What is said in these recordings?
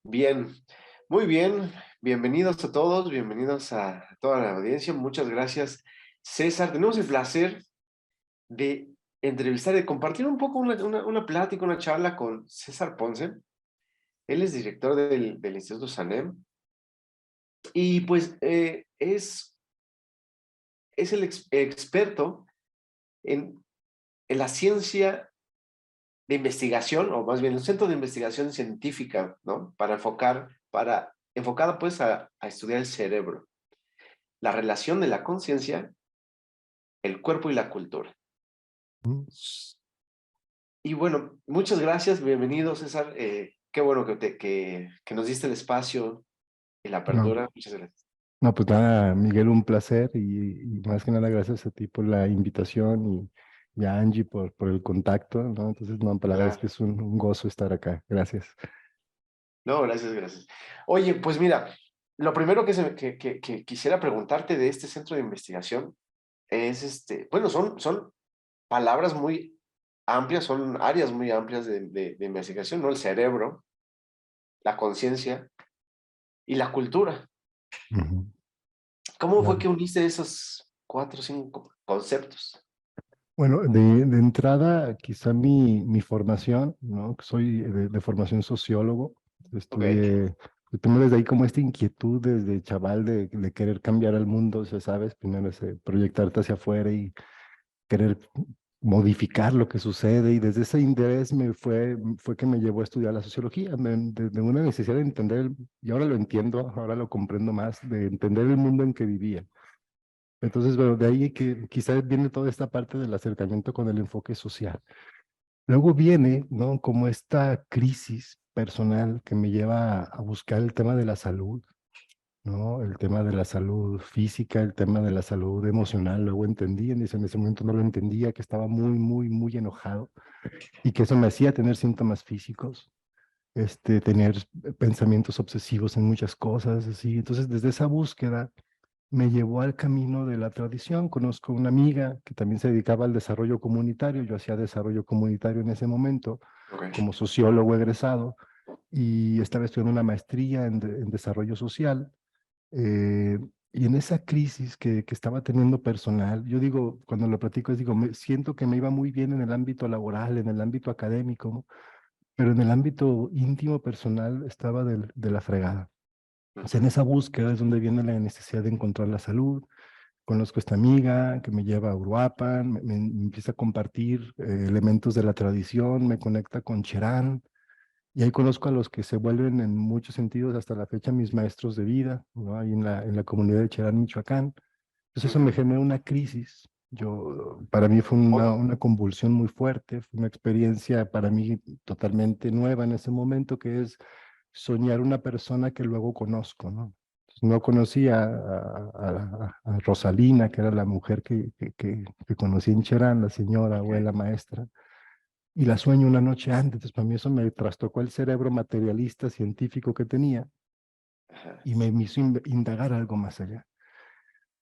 Bien, muy bien. Bienvenidos a todos, bienvenidos a toda la audiencia. Muchas gracias, César. Tenemos el placer de entrevistar, de compartir un poco una plática, una charla con César Ponce. Él es director del Instituto SANEM y pues es el experto en, en la ciencia de investigación, o más bien un centro de investigación científica, ¿no? Enfocada pues a estudiar el cerebro, la relación de la conciencia, el cuerpo y la cultura. Mm, Y bueno, muchas gracias, bienvenido César. Qué bueno que nos diste el espacio y la No, apertura. Muchas gracias. no, pues nada, Miguel, un placer y más que nada gracias a ti por la invitación y a Angie por el contacto, ¿no? Entonces, no, pues la verdad es Claro. que es un gozo estar acá. Gracias. No, gracias, gracias. Oye, pues mira, lo primero que quisiera preguntarte de este centro de investigación es, bueno, son palabras muy amplias, son áreas muy amplias de investigación, ¿no? El cerebro, la conciencia y la cultura. Ujú, ¿Cómo fue claro. que uniste esos cuatro o cinco conceptos? Bueno, de entrada, quizá mi formación, ¿no? Soy de formación sociólogo, Ok. estudié, pues, tengo desde ahí como esta inquietud desde chaval de querer cambiar al mundo, o sea, sabes, primero es proyectarte hacia afuera y querer modificar lo que sucede y desde ese interés fue que me llevó a estudiar la sociología, de una necesidad de entender, y ahora lo entiendo, ahora lo comprendo más, de entender el mundo en que vivía. Entonces, bueno, de ahí que quizás viene toda esta parte del acercamiento con el enfoque social. Luego viene, ¿no? Como esta crisis personal que me lleva a buscar el tema de la salud, ¿no? El tema de la salud física, el tema de la salud emocional, luego entendí, en ese momento no lo entendía, que estaba muy, muy, muy enojado y que eso me hacía tener síntomas físicos, tener pensamientos obsesivos en muchas cosas, así. Entonces, desde esa búsqueda me llevó al camino de la tradición. Conozco una amiga que también se dedicaba al desarrollo comunitario, yo hacía desarrollo comunitario en ese momento Ok. como sociólogo egresado y estaba estudiando una maestría en desarrollo social. eh, y en esa crisis que estaba teniendo personal, yo digo, cuando lo platico, digo, siento que me iba muy bien en el ámbito laboral, en el ámbito académico, ¿no? Pero en el ámbito íntimo personal estaba de la fregada. O sea, en Ujú. esa búsqueda es donde viene la necesidad de encontrar la salud. Conozco a esta amiga que me lleva a Uruapan, me empieza a compartir elementos de la tradición, me conecta con Cherán, y ahí conozco a los que se vuelven en muchos sentidos hasta la fecha mis maestros de vida, ¿no? Ahí en la comunidad de Cherán, Michoacán. Entonces eso me Ujú. genera una crisis. Para mí fue O- una convulsión muy fuerte, fue una experiencia para mí totalmente nueva en ese momento, que es soñar una persona que luego conozco, ¿no? No conocía a Rosalina, que era la mujer que conocí en Cherán, la señora, ok. abuela, maestra, y la sueño una noche antes. Entonces, para mí eso me trastocó el cerebro materialista, científico que tenía Ajá. y me hizo indagar algo más allá.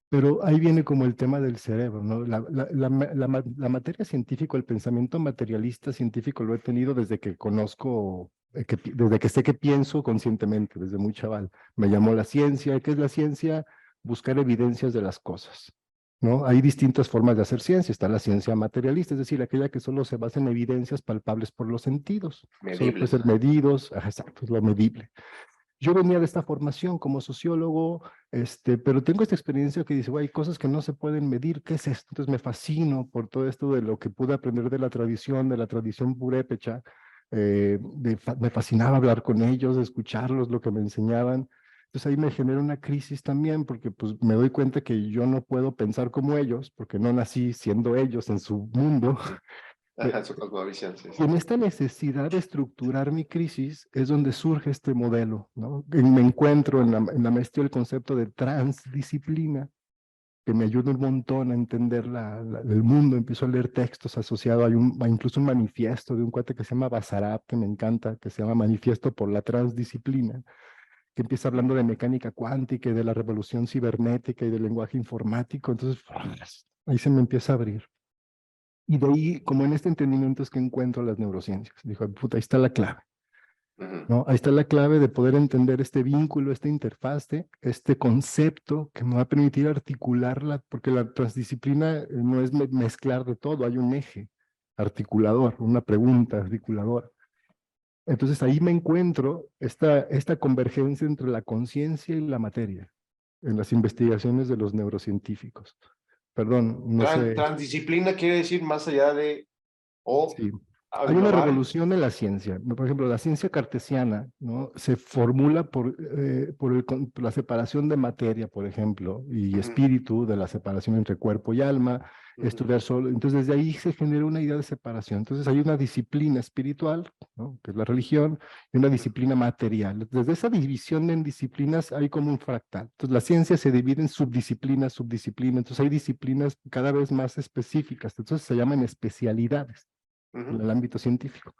Pero ahí viene como el tema del cerebro, ¿no? La materia científica, el pensamiento materialista científico lo he tenido desde que conozco, desde que sé que pienso conscientemente, desde muy chaval. Me llamó la ciencia. ¿Qué es la ciencia? Buscar evidencias de las cosas, ¿no? Hay distintas formas de hacer ciencia. Está la ciencia materialista, es decir, aquella que solo se basa en evidencias palpables por los sentidos. Solo puede Medibles. ser medidos, ajá, exacto, es lo medible. Yo venía de esta formación como sociólogo, pero tengo esta experiencia que dice, güey, hay cosas que no se pueden medir, ¿qué es esto? Entonces me fascino por todo esto de lo que pude aprender de la tradición purépecha. Me fascinaba hablar con ellos, escucharlos, lo que me enseñaban. Entonces ahí me genera una crisis también, porque pues me doy cuenta que yo no puedo pensar como ellos, porque no nací siendo ellos en su mundo. Ajá, su cosmovisión, sí, Y sí. en esta necesidad de estructurar mi crisis es donde surge este modelo, ¿no? Y me encuentro en la maestría el concepto de transdisciplina, que me ayuda un montón a entender el mundo. Empiezo a leer textos asociados, hay incluso un manifiesto de un cuate que se llama Basarab, que me encanta, que se llama Manifiesto por la Transdisciplina, que empieza hablando de mecánica cuántica y de la revolución cibernética y del lenguaje informático. Entonces, ahí se me empieza a abrir. Y de ahí, como en este entendimiento es que encuentro las neurociencias. Dijo, puta, ahí está la clave. Ujú. ¿no? Ahí está la clave de poder entender este vínculo, esta interfase, este concepto que me va a permitir articularla, porque la transdisciplina no es mezclar de todo, hay un eje articulador, una pregunta articuladora. Entonces ahí me encuentro esta convergencia entre la conciencia y la materia en las investigaciones de los neurocientíficos. Perdón, no sé. Transdisciplina quiere decir más allá de, o Sí. Hay una englobar. revolución en la ciencia, ¿no? Por ejemplo, la ciencia cartesiana, ¿no? Se formula por la separación de materia, por ejemplo, y Ujú, espíritu, de la separación entre cuerpo y alma, ujú, estudiar solo. Entonces, desde ahí se genera una idea de separación. Entonces, hay una disciplina espiritual, ¿no? Que es la religión, y una ujú. disciplina material. Desde esa división en disciplinas hay como un fractal. Entonces, la ciencia se divide en subdisciplinas, subdisciplinas. Entonces, hay disciplinas cada vez más específicas. Entonces, se llaman especialidades en Ujú. el ámbito científico.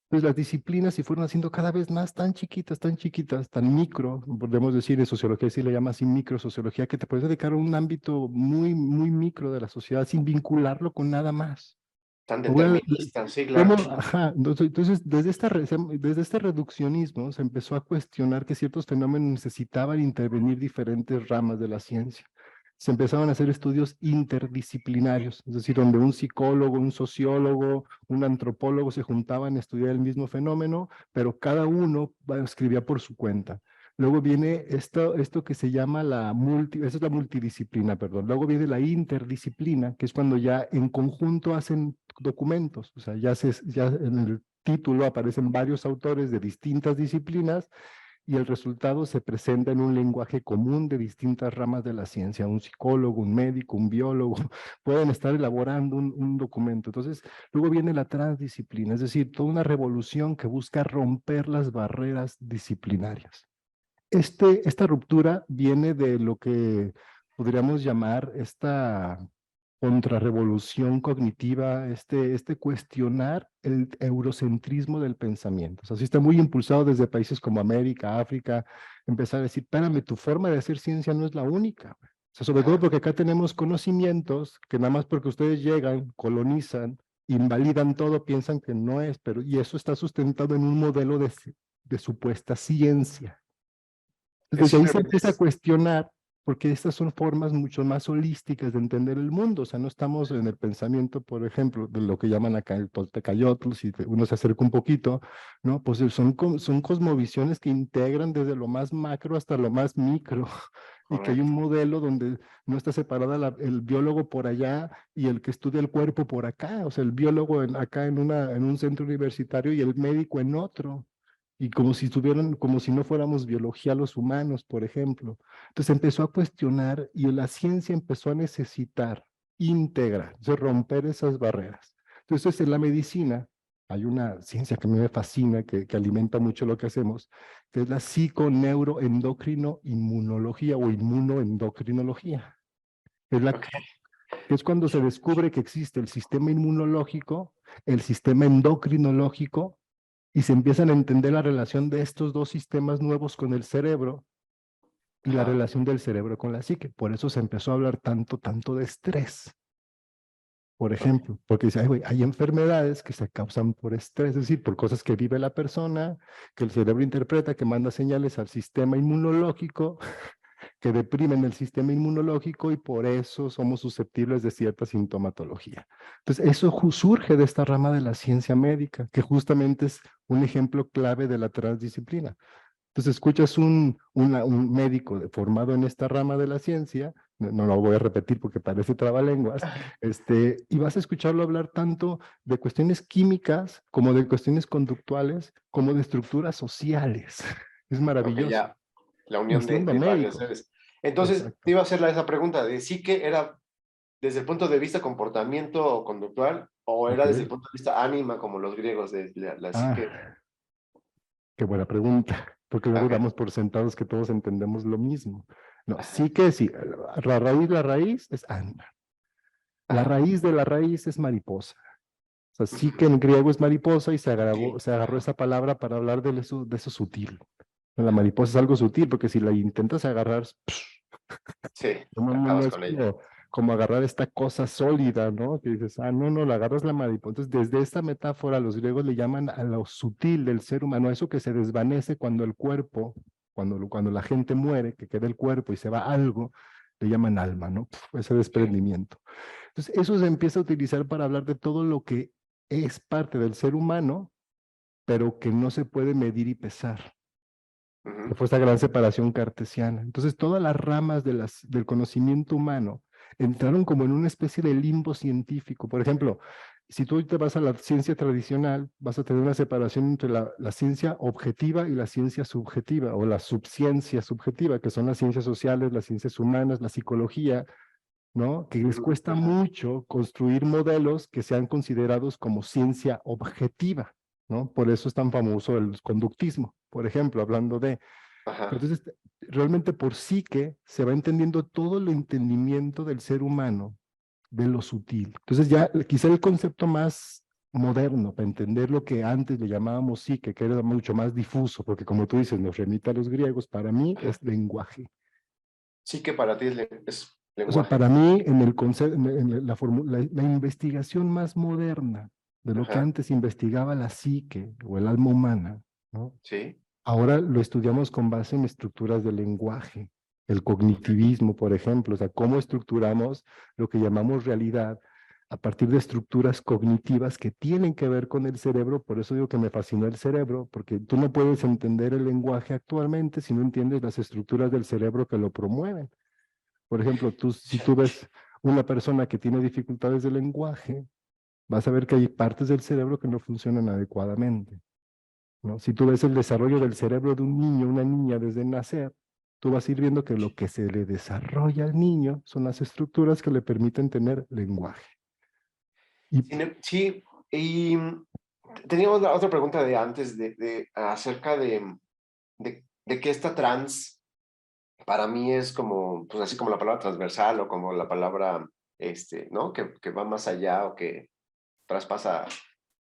Pues las disciplinas se fueron haciendo cada vez más tan chiquitas, tan micro, podemos decir en sociología, si le llama así microsociología, que te puedes dedicar a un ámbito muy, muy micro de la sociedad sin vincularlo con nada más. Tan Me voy a- determinista, sí, claro. ¿Cómo? Ajá, entonces desde este reduccionismo se empezó a cuestionar que ciertos fenómenos necesitaban intervenir diferentes ramas de la ciencia. Se empezaron a hacer estudios interdisciplinarios, es decir, donde un psicólogo, un sociólogo, un antropólogo se juntaban a estudiar el mismo fenómeno, pero cada uno escribía por su cuenta. Luego viene esto que se llama esa es la multidisciplina, perdón. Luego viene la interdisciplina, que es cuando ya en conjunto hacen documentos. O sea, ya en el título aparecen varios autores de distintas disciplinas y el resultado se presenta en un lenguaje común de distintas ramas de la ciencia. Un psicólogo, un médico, un biólogo pueden estar elaborando un documento. Entonces, luego viene la transdisciplina, es decir, toda una revolución que busca romper las barreras disciplinarias. Esta ruptura viene de lo que podríamos llamar esta contrarrevolución cognitiva, este cuestionar el eurocentrismo del pensamiento. O sea, sí está muy impulsado desde países como América, África, empezar a decir, espérame, tu forma de hacer ciencia no es la única. O sea, sobre todo Ajá. porque acá tenemos conocimientos que nada más porque ustedes llegan, colonizan, invalidan todo, piensan que no es, pero y eso está sustentado en un modelo de supuesta ciencia. Es Desde ahí se simplemente, empieza a cuestionar, porque estas son formas mucho más holísticas de entender el mundo. O sea, no estamos en el pensamiento, por ejemplo, de lo que llaman acá el Toltecayotl, si uno se acerca un poquito, ¿no? Pues son cosmovisiones que integran desde lo más macro hasta lo más micro, y que hay un correcto. modelo donde no está separada el biólogo por allá y el que estudia el cuerpo por acá. O sea, el biólogo acá en un centro universitario y el médico en otro y como si estuvieran, como si no fuéramos biología los humanos, por ejemplo. Entonces empezó a cuestionar y la ciencia empezó a necesitar integrar, o sea, romper esas barreras. Entonces en la medicina hay una ciencia que a mí me fascina, que alimenta mucho lo que hacemos, que es la psiconeuroendocrino-inmunología o inmunoendocrinología. Es la Ok. que es cuando se descubre que existe el sistema inmunológico, el sistema endocrinológico, y se empiezan a entender la relación de estos dos sistemas nuevos con el cerebro y la Ajá. relación del cerebro con la psique. Por eso se empezó a hablar tanto de estrés, por Ok. ejemplo, porque dice, ay, güey, hay enfermedades que se causan por estrés, es decir, por cosas que vive la persona, que el cerebro interpreta, que manda señales al sistema inmunológico, que deprimen el sistema inmunológico y por eso somos susceptibles de cierta sintomatología. Entonces, eso surge de esta rama de la ciencia médica, que justamente es un ejemplo clave de la transdisciplina. Entonces, escuchas un médico formado en esta rama de la ciencia, no lo voy a repetir porque parece trabalenguas, y vas a escucharlo hablar tanto de cuestiones químicas como de cuestiones conductuales, como de estructuras sociales. Es Ok, maravilloso. ya. La unión Y siendo de varias médico. sedes. Entonces, te Exacto. iba a hacer esa pregunta de sí que era desde el punto de vista comportamiento o conductual o era Ok. desde el punto de vista ánima como los griegos de la psique. Ah, qué buena pregunta, porque luego Ok. damos por sentados que todos entendemos lo mismo. No, Ajá, sí que sí, la raíz es alma. La ajá. raíz de la raíz es mariposa. O sea, sí Ujú. que en griego es mariposa y Sutil. se agarró Ajá. esa palabra para hablar de eso sutil. La mariposa es algo sutil, porque si la intentas agarrar, Sí, no, no, no acabas es con ella. como agarrar esta cosa sólida, ¿no? Que dices, ah, no, no, la agarras la mariposa. Entonces, desde esta metáfora, los griegos le llaman a lo sutil del ser humano, a eso que se desvanece cuando el cuerpo, cuando la gente muere, que queda el cuerpo y se va algo, le llaman alma, ¿no? Ese desprendimiento. Entonces, eso se empieza a utilizar para hablar de todo lo que es parte del ser humano, pero que no se puede medir y pesar. Que fue esta gran separación cartesiana. Entonces, todas las ramas del conocimiento humano entraron como en una especie de limbo científico. Por ejemplo, si tú te vas a la ciencia tradicional, vas a tener una separación entre la ciencia objetiva y la ciencia subjetiva, o la subciencia subjetiva, que son las ciencias sociales, las ciencias humanas, la psicología, ¿no? Que les cuesta mucho construir modelos que sean considerados como ciencia objetiva, ¿no? Por eso es tan famoso el conductismo, por ejemplo, hablando de... Ajá. Entonces, realmente por psique se va entendiendo todo el entendimiento del ser humano, de lo sutil. Entonces ya quizá el concepto más moderno para entender lo que antes le llamábamos psique, que era mucho más difuso, porque como tú dices, nos remite a los griegos, para mí es lenguaje. Sí que para ti es O sea, lenguaje. para mí, en el concepto, en la investigación más moderna de lo que Ajá. antes investigaba la psique o el alma humana, ¿no? Sí. Ahora lo estudiamos con base en estructuras del lenguaje, el cognitivismo, por ejemplo, o sea, cómo estructuramos lo que llamamos realidad a partir de estructuras cognitivas que tienen que ver con el cerebro. Por eso digo que me fascinó el cerebro, porque tú no puedes entender el lenguaje actualmente si no entiendes las estructuras del cerebro que lo promueven. Por ejemplo, si tú ves una persona que tiene dificultades de lenguaje, vas a ver que hay partes del cerebro que no funcionan adecuadamente, ¿no? Si tú ves el desarrollo del cerebro de un niño, una niña desde nacer, tú vas a ir viendo que lo que se le desarrolla al niño son las estructuras que le permiten tener lenguaje. Y, Sí, y tenía otra pregunta de antes, acerca de que esta trans, para mí es como, pues así como la palabra transversal o como la palabra, ¿no? Que va más allá o que traspasa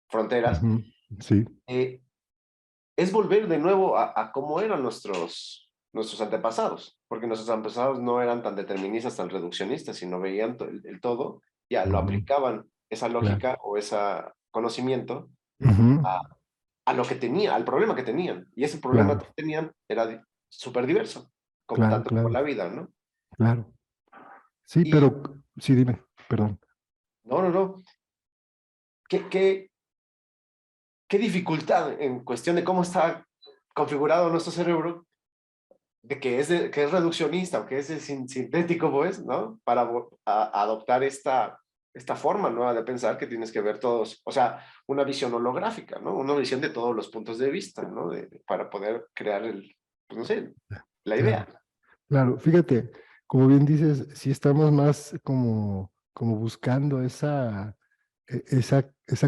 fronteras. ujú, sí, eh, es volver de nuevo a cómo eran nuestros antepasados, porque nuestros antepasados no eran tan deterministas, tan reduccionistas, sino veían el todo, ya lo ujú, aplicaban esa claro, lógica o ese conocimiento ujú, a lo que tenía, al problema que tenían. Y ese problema claro, que tenían era súper diverso, como claro, tanto como claro, la vida, ¿no? claro. Sí, Y pero, sí, dime, perdón. no, no, no. ¿Qué qué dificultad en cuestión de cómo está configurado nuestro cerebro, de que es reduccionista o que es sintético, pues, ¿no? Para adoptar esta forma nueva de pensar que tienes que ver todos, o sea, una visión holográfica, ¿no? Una visión de todos los puntos de vista, ¿no? Para poder crear pues no sé, la idea. Claro. Claro, fíjate, como bien dices, sí estamos más como buscando esa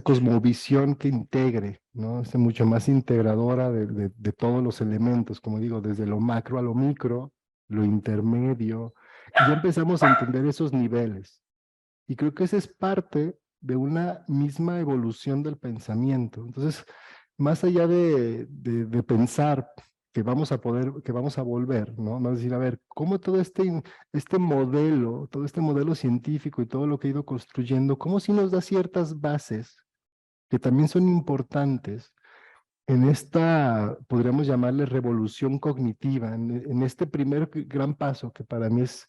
cosmovisión que integre, ¿no? Mucho más integradora de todos los elementos, como digo, desde lo macro a lo micro, lo intermedio, y ya empezamos a entender esos niveles. Y creo que esa es parte de una misma evolución del pensamiento. Entonces, más allá de pensar que vamos a volver, ¿no? Vamos a decir, a ver, cómo todo todo este modelo científico y todo lo que ha ido construyendo, cómo sí nos da ciertas bases que también son importantes en esta, podríamos llamarle revolución cognitiva, en este primer gran paso que para mí es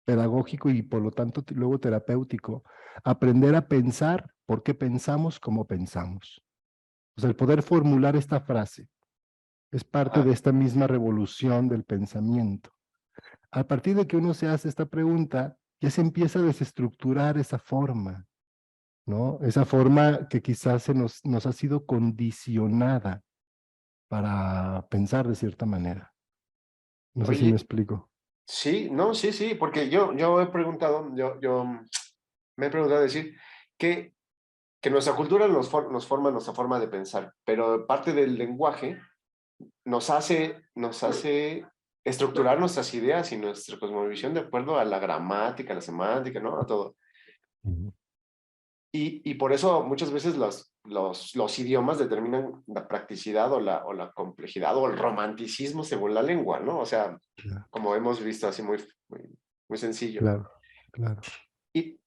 pedagógico y por lo tanto luego terapéutico, aprender a pensar porque pensamos como pensamos. O sea, el poder formular esta frase es parte Ajá. de esta misma revolución del pensamiento. A partir de que uno se hace esta pregunta, ya se empieza a desestructurar esa forma, ¿no? Esa forma que quizás nos ha sido condicionada para pensar de cierta manera. No sé si me Oye, explico. sí, no, sí, sí, porque yo he preguntado, yo me he preguntado decir que nuestra cultura nos forma nuestra forma de pensar, pero parte del lenguaje nos hace estructurar nuestras ideas y nuestra cosmovisión de acuerdo a la gramática, la semántica, ¿no? A todo. Ujú. Y por eso muchas veces los idiomas determinan la practicidad o la complejidad o el romanticismo según la lengua, ¿no? O sea, Claro, como hemos visto así muy, muy, muy sencillo. claro, claro. Y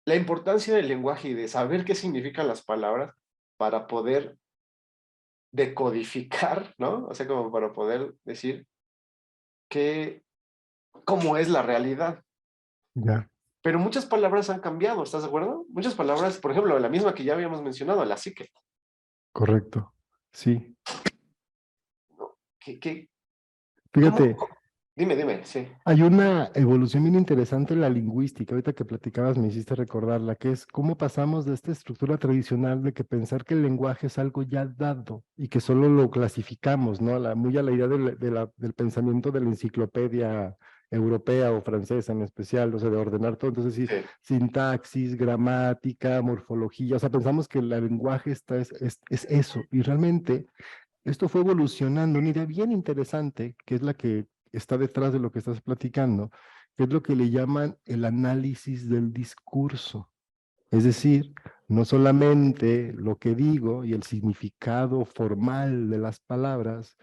la importancia del lenguaje y de saber qué significan las palabras para poder decodificar, ¿no? O sea, como para poder decir que, cómo es la realidad. Ya, Pero muchas palabras han cambiado, ¿estás de acuerdo? Muchas palabras, por ejemplo, la misma que ya habíamos mencionado, la psique, correcto. Sí. ¿no? ¿Qué, cómo, Fíjate, dime, sí. hay una evolución bien interesante en la lingüística, ahorita que platicabas me hiciste recordarla, que es cómo pasamos de esta estructura tradicional de que pensar que el lenguaje es algo ya dado y que solo lo clasificamos, ¿no? Muy a la idea del pensamiento de la enciclopedia europea o francesa en especial, o sea, de ordenar todo, entonces sí, Sí, sintaxis, gramática, morfología, o sea, pensamos que el lenguaje es eso, y realmente esto fue evolucionando, una idea bien interesante, que es la que está detrás de lo que estás platicando, que es lo que le llaman el análisis del discurso. Es decir, no solamente lo que digo y el significado formal de las palabras,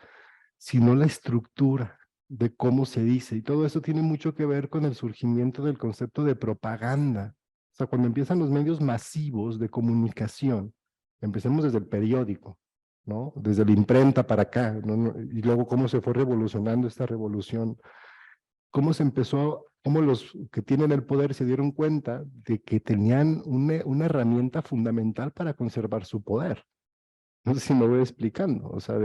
sino la estructura de cómo se dice. Y todo eso tiene mucho que ver con el surgimiento del concepto de propaganda. O sea, cuando empiezan los medios masivos de comunicación, empecemos desde el periódico, ¿no? Desde la imprenta para acá, ¿no? Y luego cómo se fue revolucionando esta revolución, cómo se empezó, cómo los que tienen el poder se dieron cuenta de que tenían una herramienta fundamental para conservar su poder. No sé si me voy explicando, o sea,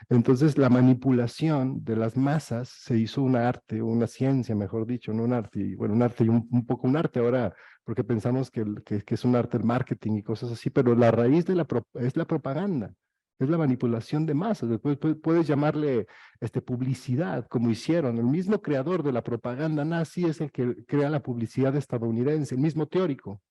entonces la manipulación de las masas se hizo un arte, una ciencia, mejor dicho, no un arte, y bueno, un arte y un poco un arte ahora, porque pensamos que es un arte el marketing y cosas así, pero la raíz es la propaganda, es la manipulación de masas. Después puedes llamarle publicidad, como hicieron. El mismo creador de la propaganda nazi es el que crea la publicidad estadounidense, el mismo teórico.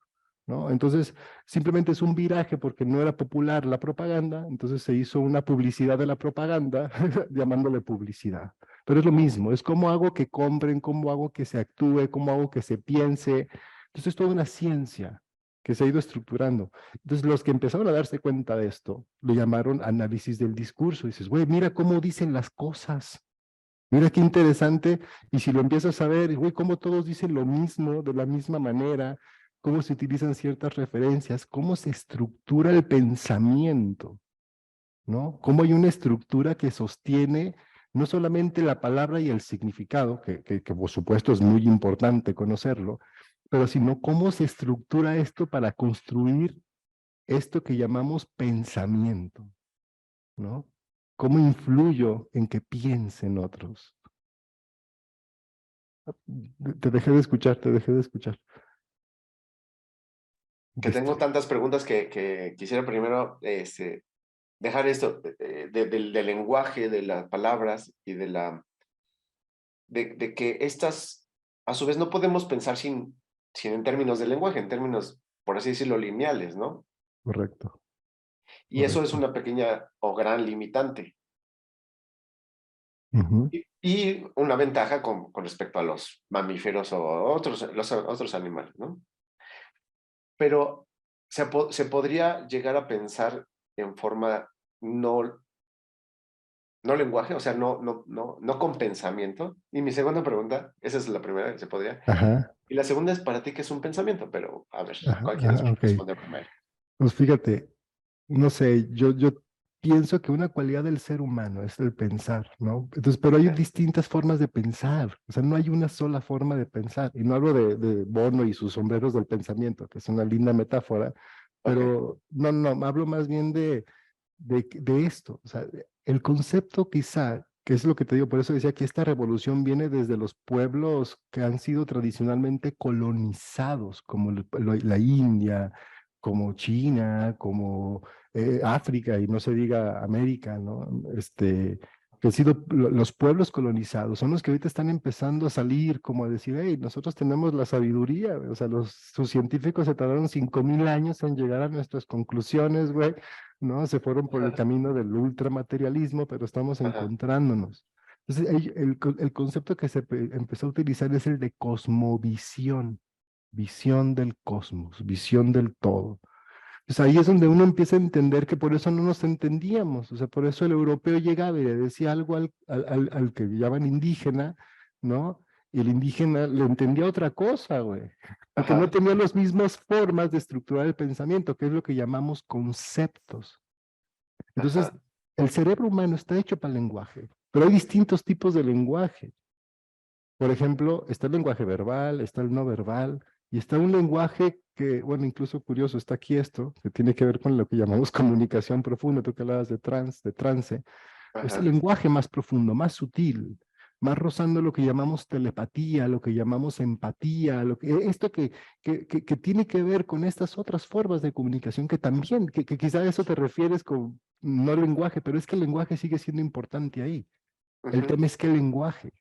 ¿No? Entonces, simplemente es un viraje porque no era popular la propaganda, entonces se hizo una publicidad de la propaganda llamándole publicidad. Pero es lo mismo, es cómo hago que compren, cómo hago que se actúe, cómo hago que se piense. Entonces, es toda una ciencia que se ha ido estructurando. Entonces, los que empezaron a darse cuenta de esto, lo llamaron análisis del discurso. Dices, güey, mira cómo dicen las cosas. Mira qué interesante, y si lo empiezas a ver, güey, cómo todos dicen lo mismo, de la misma manera, cómo se utilizan ciertas referencias, cómo se estructura el pensamiento, ¿no? Cómo hay una estructura que sostiene no solamente la palabra y el significado, que por supuesto es muy importante conocerlo, pero sino cómo se estructura esto para construir esto que llamamos pensamiento, ¿no? ¿Cómo influyo en que piensen otros? Te dejé de escuchar, te dejé de escuchar. que tengo Este, tantas preguntas que quisiera primero dejar esto del lenguaje, de las palabras y de que estas, a su vez, no podemos pensar sin en términos de lenguaje, en términos, por así decirlo, lineales, ¿no? correcto, Y eso es correcto. una pequeña o gran limitante. Ujú. Y una ventaja con respecto a los mamíferos o los otros animales, ¿no? Pero se podría llegar a pensar en forma no, no lenguaje, o sea, no con pensamiento. Y mi segunda pregunta, esa es la primera, se podría. Ajá, Y la segunda es para ti, ¿qué es un pensamiento? Pero, a ver, ajá, ¿cuál quieres ajá, ok. responder primero? Pues fíjate, no sé, yo pienso que una cualidad del ser humano es el pensar, ¿no? Entonces, pero hay distintas formas de pensar, o sea, no hay una sola forma de pensar. Y no hablo de Bono y sus sombreros del pensamiento, que es una linda metáfora, Ok, pero no, hablo más bien de esto. O sea, el concepto quizá, que es lo que te digo, por eso decía que esta revolución viene desde los pueblos que han sido tradicionalmente colonizados, como la India, como China, como África y no se diga América, ¿no? Que han sido los pueblos colonizados, son los que ahorita están empezando a salir como a decir, hey, nosotros tenemos la sabiduría, o sea, sus científicos se tardaron 5000 años en llegar a nuestras conclusiones, güey, ¿no? Se fueron por el ajá, camino del ultramaterialismo, pero estamos ajá, encontrándonos. Entonces, el concepto que empezó a utilizar es el de cosmovisión, visión del cosmos, visión del todo. Pues ahí es donde uno empieza a entender que por eso no nos entendíamos, o sea, por eso el europeo llegaba y le decía algo al que llaman indígena, ¿no? Y el indígena le entendía otra cosa, güey, porque no Ajá, tenía las mismas formas de estructurar el pensamiento, que es lo que llamamos conceptos. Entonces, ajá, el cerebro humano está hecho para el lenguaje, pero hay distintos tipos de lenguaje. Por ejemplo, está el lenguaje verbal, está el no verbal, y está un lenguaje que, bueno, incluso curioso, está aquí esto, que tiene que ver con lo que llamamos comunicación profunda, tú que hablabas de trance, es el ajá. lenguaje más profundo, más sutil, más rozando lo que llamamos telepatía, lo que llamamos empatía, esto que tiene que ver con estas otras formas de comunicación que también, que quizá a eso te refieres con no lenguaje, pero es que el lenguaje sigue siendo importante ahí. El Ujú. tema es que el lenguaje.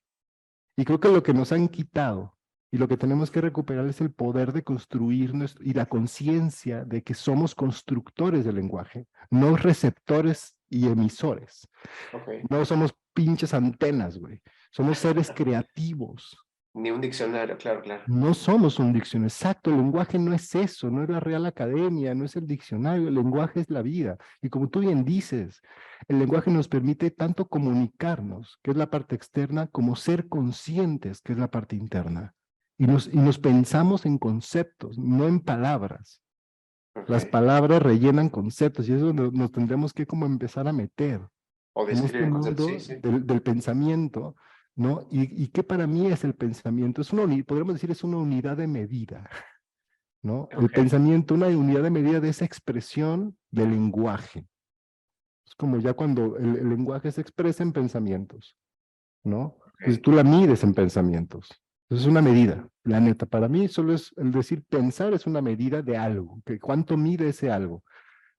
Y creo que lo que nos han quitado y lo que tenemos que recuperar es el poder de construir y la conciencia de que somos constructores del lenguaje, no receptores y emisores. Ok. No somos pinches antenas, güey. Somos seres creativos. Ni un diccionario, claro, claro. No somos un diccionario. Exacto, el lenguaje no es eso, no es la Real Academia, no es el diccionario, el lenguaje es la vida. Y como tú bien dices, el lenguaje nos permite tanto comunicarnos, que es la parte externa, como ser conscientes, que es la parte interna. Y nos pensamos en conceptos, no en palabras. Las Ok. palabras rellenan conceptos y eso nos tendremos que como empezar a meter O en este describen conceptos, sí, mundo sí. del pensamiento, ¿no? Y qué para mí es el pensamiento, es podríamos decir, es una unidad de medida, ¿no? El Ok, pensamiento, una unidad de medida de esa expresión del lenguaje. Es como ya cuando el lenguaje se expresa en pensamientos, ¿no? Entonces ok. tú la mides en pensamientos. Entonces es una medida. La neta, para mí solo es el decir pensar es una medida de algo, que cuánto mide ese algo.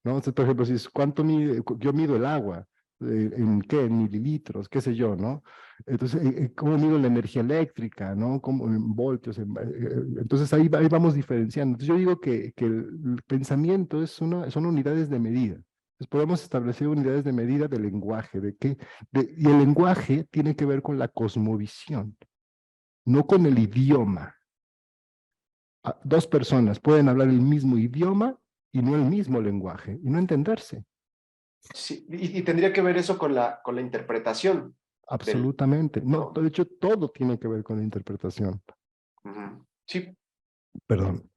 ¿No? Entonces, por ejemplo, si es cuánto mide, yo mido el agua, ¿en qué? En mililitros, qué sé yo, ¿no? Entonces, ¿cómo mido la energía eléctrica, ¿no? ¿Cómo, en voltios? Entonces, ahí vamos diferenciando. Entonces, yo digo que el pensamiento son unidades de medida. Entonces, podemos establecer unidades de medida del lenguaje, y el lenguaje tiene que ver con la cosmovisión, no con el idioma. Dos personas pueden hablar el mismo idioma y no el mismo lenguaje, y no entenderse. Sí, y tendría que ver eso con la interpretación del, Absolutamente. No, ¿no? de hecho, todo tiene que ver con la interpretación. Ujú. Sí, Perdón,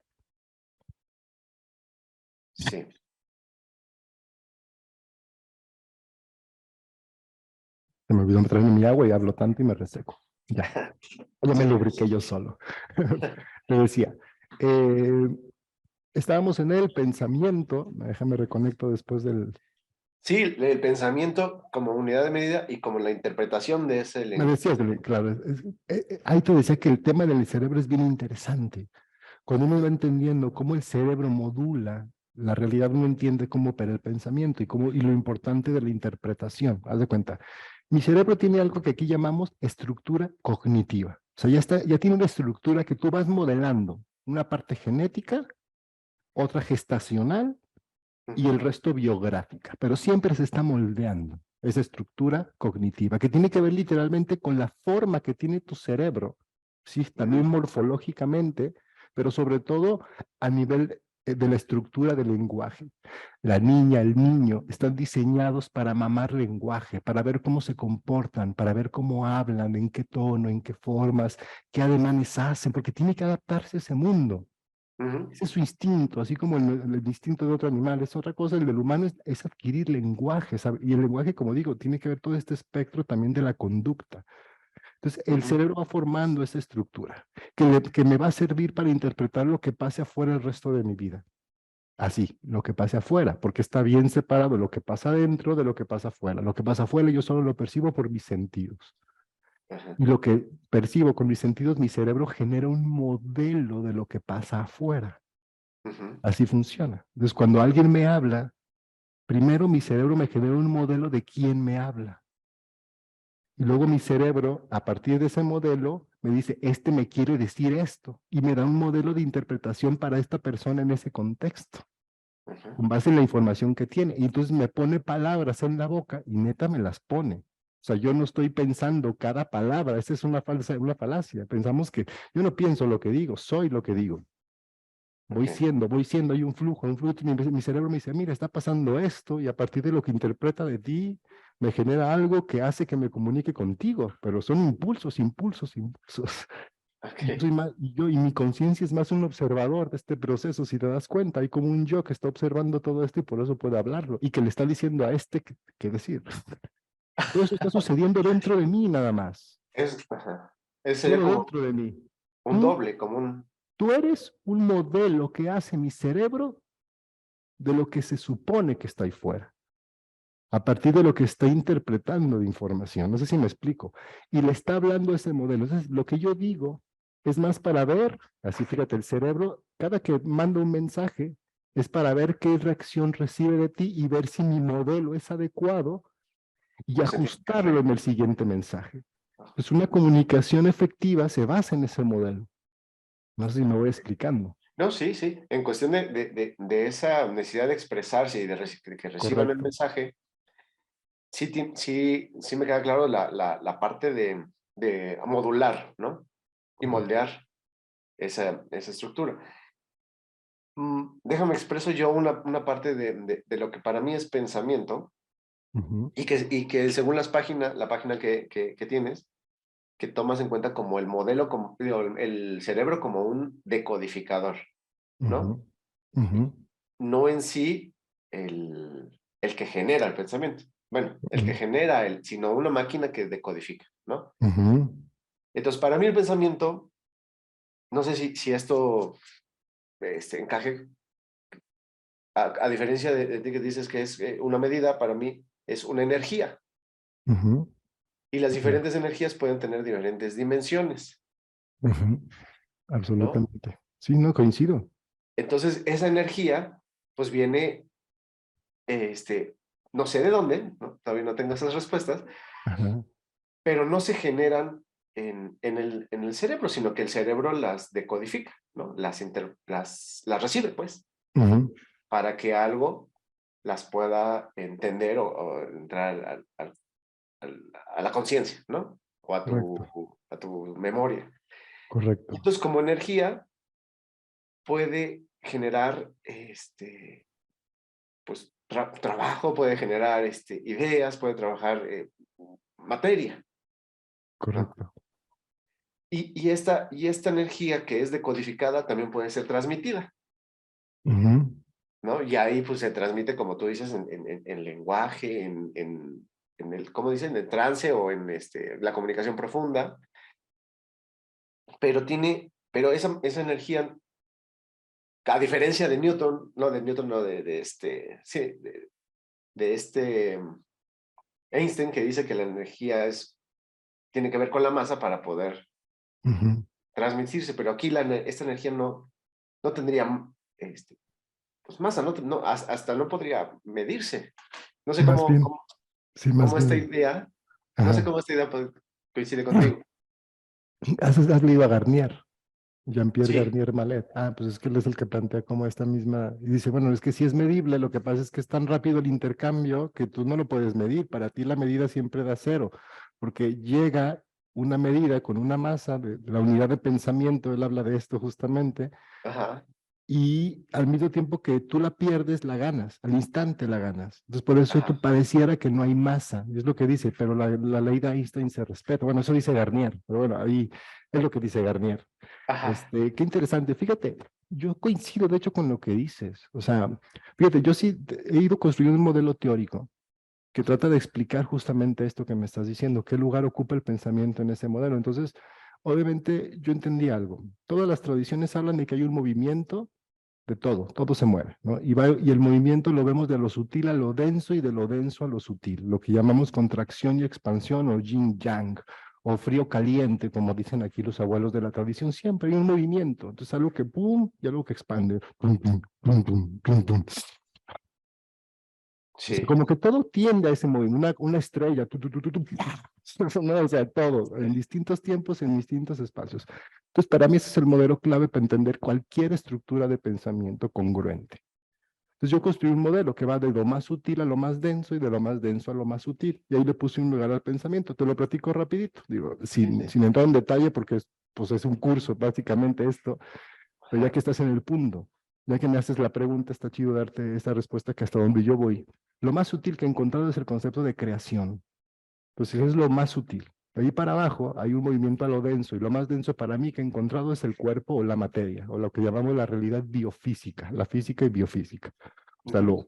sí. se me olvidó traerme mi agua y hablo tanto y me reseco. Ya, ya me Sí, lubriqué yo solo. Te decía, eh, estábamos en el pensamiento, déjame reconecto después del... sí, el pensamiento como unidad de medida y como la interpretación de ese Me decías, claro, ahí te decía que el tema del cerebro es bien interesante. Cuando uno va entendiendo cómo el cerebro modula la realidad, uno entiende cómo opera el pensamiento y lo importante de la interpretación. Haz de cuenta, mi cerebro tiene algo que aquí llamamos estructura cognitiva. O sea, ya tiene una estructura que tú vas modelando, una parte genética, otra gestacional y el Ujú, resto biográfica, pero siempre se está moldeando esa estructura cognitiva, que tiene que ver literalmente con la forma que tiene tu cerebro, sí, también ujú, morfológicamente, pero sobre todo a nivel de la estructura del lenguaje. La niña, el niño están diseñados para mamar lenguaje, para ver cómo se comportan, para ver cómo hablan, en qué tono, en qué formas, qué ademanes hacen, porque tiene que adaptarse a ese mundo. ujú, Ese es su instinto, así como el instinto de otro animal. Es otra cosa, el del humano es adquirir lenguaje, ¿sabe? Y el lenguaje, como digo, tiene que ver todo este espectro también de la conducta. Entonces, el ujú, cerebro va formando esa estructura que me va a servir para interpretar lo que pase afuera el resto de mi vida. Así, lo que pase afuera, porque está bien separado lo que pasa adentro de lo que pasa afuera. Lo que pasa afuera yo solo lo percibo por mis sentidos. ajá, Y lo que percibo con mis sentidos, mi cerebro genera un modelo de lo que pasa afuera. ujú, Así funciona. Entonces, cuando alguien me habla, primero mi cerebro me genera un modelo de quién me habla. Y luego mi cerebro, a partir de ese modelo, me dice, este me quiere decir esto. Y me da un modelo de interpretación para esta persona en ese contexto, ajá, con base en la información que tiene. Y entonces me pone palabras en la boca y neta me las pone. O sea, yo no estoy pensando cada palabra. Esa es una falacia. Pensamos que yo no pienso lo que digo, soy lo que digo. ok, Voy siendo, hay un flujo, y mi cerebro me dice, mira, está pasando esto, y a partir de lo que interpreta de ti, me genera algo que hace que me comunique contigo, pero son impulsos, impulsos, impulsos. Y yo Ok. soy más, y mi conciencia es más un observador de este proceso, si te das cuenta, hay como un yo que está observando todo esto y por eso puede hablarlo, y que le está diciendo a este qué decir. Y todo eso está sucediendo dentro de mí nada más, Ajá. Eso sería solo como dentro de mí. un Tú, doble, como un... tú eres un modelo que hace mi cerebro de lo que se supone que está ahí fuera, a partir de lo que está interpretando de información. No sé si me explico. Y le está hablando ese modelo. Entonces, lo que yo digo es más para ver, así fíjate, el cerebro, cada que manda un mensaje, es para ver qué reacción recibe de ti y ver si mi modelo es adecuado y Pues se tiene que ajustarlo en el siguiente mensaje. Pues una comunicación efectiva se basa en ese modelo. No sé si me voy explicando. No, sí, sí. En cuestión de esa necesidad de expresarse y de que reciban el Correcto. mensaje, sí, sí me queda claro la parte de modular, ¿no? Y Correcto. moldear esa estructura. Déjame expreso yo una parte de lo que para mí es pensamiento Ujú, y que según la página que tienes, que tomas en cuenta como el modelo, como, digo, el cerebro como un decodificador, ¿no? ujú, ujú, No en sí el que genera el pensamiento. Bueno, el que ujú, genera, sino una máquina que decodifica, ¿no? ujú, Entonces, para mí el pensamiento, no sé si esto encaje, a diferencia de ti que dices que es una medida, para mí es una energía. ujú. Y las Correcto. diferentes energías pueden tener diferentes dimensiones, Ujú, ¿no? absolutamente. Sí, no coincido. Entonces, esa energía, pues viene, no sé de dónde, ¿no? Todavía no tengo esas respuestas, Ajá. pero no se generan en el cerebro, sino que el cerebro las decodifica, ¿no? Las recibe, pues, Ujú, para que algo las pueda entender o entrar a la conciencia, ¿no? O correcto, a tu memoria. Y correcto. entonces, como energía, puede generar, pues, trabajo, puede generar ideas, puede trabajar materia, ¿no? Correcto. Y esta energía que es decodificada también puede ser transmitida, Ujú, ¿no? Y ahí pues se transmite, como tú dices, en lenguaje, ¿cómo dicen? En trance o en la comunicación profunda, pero esa energía, a diferencia de Newton, no, sí, de Einstein, que dice que la energía tiene que ver con la masa para poder ujú. transmitirse, pero aquí esta energía no tendría pues masa, hasta no podría medirse. No sé Más cómo, bien, cómo, sí, más cómo esta bien. idea, no sé Ajá. cómo esta idea coincide contigo. ¿Has leído a Garnier? Jean-Pierre Sí, Garnier Mallet. Ah, pues es que él es el que plantea como esta misma, y dice, bueno, es que sí es medible, lo que pasa es que es tan rápido el intercambio que tú no lo puedes medir, para ti la medida siempre da cero, porque llega una medida con una masa de la unidad de pensamiento, él habla de esto justamente, ajá, y al mismo tiempo que tú la pierdes, la ganas, al instante la ganas. Entonces, por eso tú ajá, pareciera que no hay masa, y es lo que dice, pero la ley de Einstein se respeta. Bueno, eso dice Garnier, pero bueno, ahí es lo que dice Garnier. ajá, Qué interesante. Fíjate, yo coincido de hecho con lo que dices. O sea, fíjate, yo sí he ido construyendo un modelo teórico que trata de explicar justamente esto que me estás diciendo, qué lugar ocupa el pensamiento en ese modelo. Entonces, obviamente yo entendí algo. Todas las tradiciones hablan de que hay un movimiento de todo, todo se mueve, ¿no? Y el movimiento lo vemos de lo sutil a lo denso y de lo denso a lo sutil, lo que llamamos contracción y expansión o yin yang, o frío caliente, como dicen aquí los abuelos de la tradición, siempre hay un movimiento, entonces algo que pum y algo que expande, pum, pum, pum, pum, pum, pum. O sea, sí, como que todo tiende a ese movimiento, una estrella, no, o sea, todo, en distintos tiempos, en distintos espacios. Entonces, para mí ese es el modelo clave para entender cualquier estructura de pensamiento congruente. Entonces yo construí un modelo que va de lo más sutil a lo más denso y de lo más denso a lo más sutil. Y ahí le puse un lugar al pensamiento. Te lo platico rapidito, digo, sí, sin, sí, sin entrar en detalle porque pues es un curso básicamente esto, pero ya que estás en el punto. Ya que me haces la pregunta, está chido darte esta respuesta que hasta donde yo voy. Lo más sutil que he encontrado es el concepto de creación. Entonces es lo más sutil. De ahí para abajo hay un movimiento a lo denso, y lo más denso para mí que he encontrado es el cuerpo o la materia, o lo que llamamos la realidad biofísica, la física y biofísica. O sea, Ujú.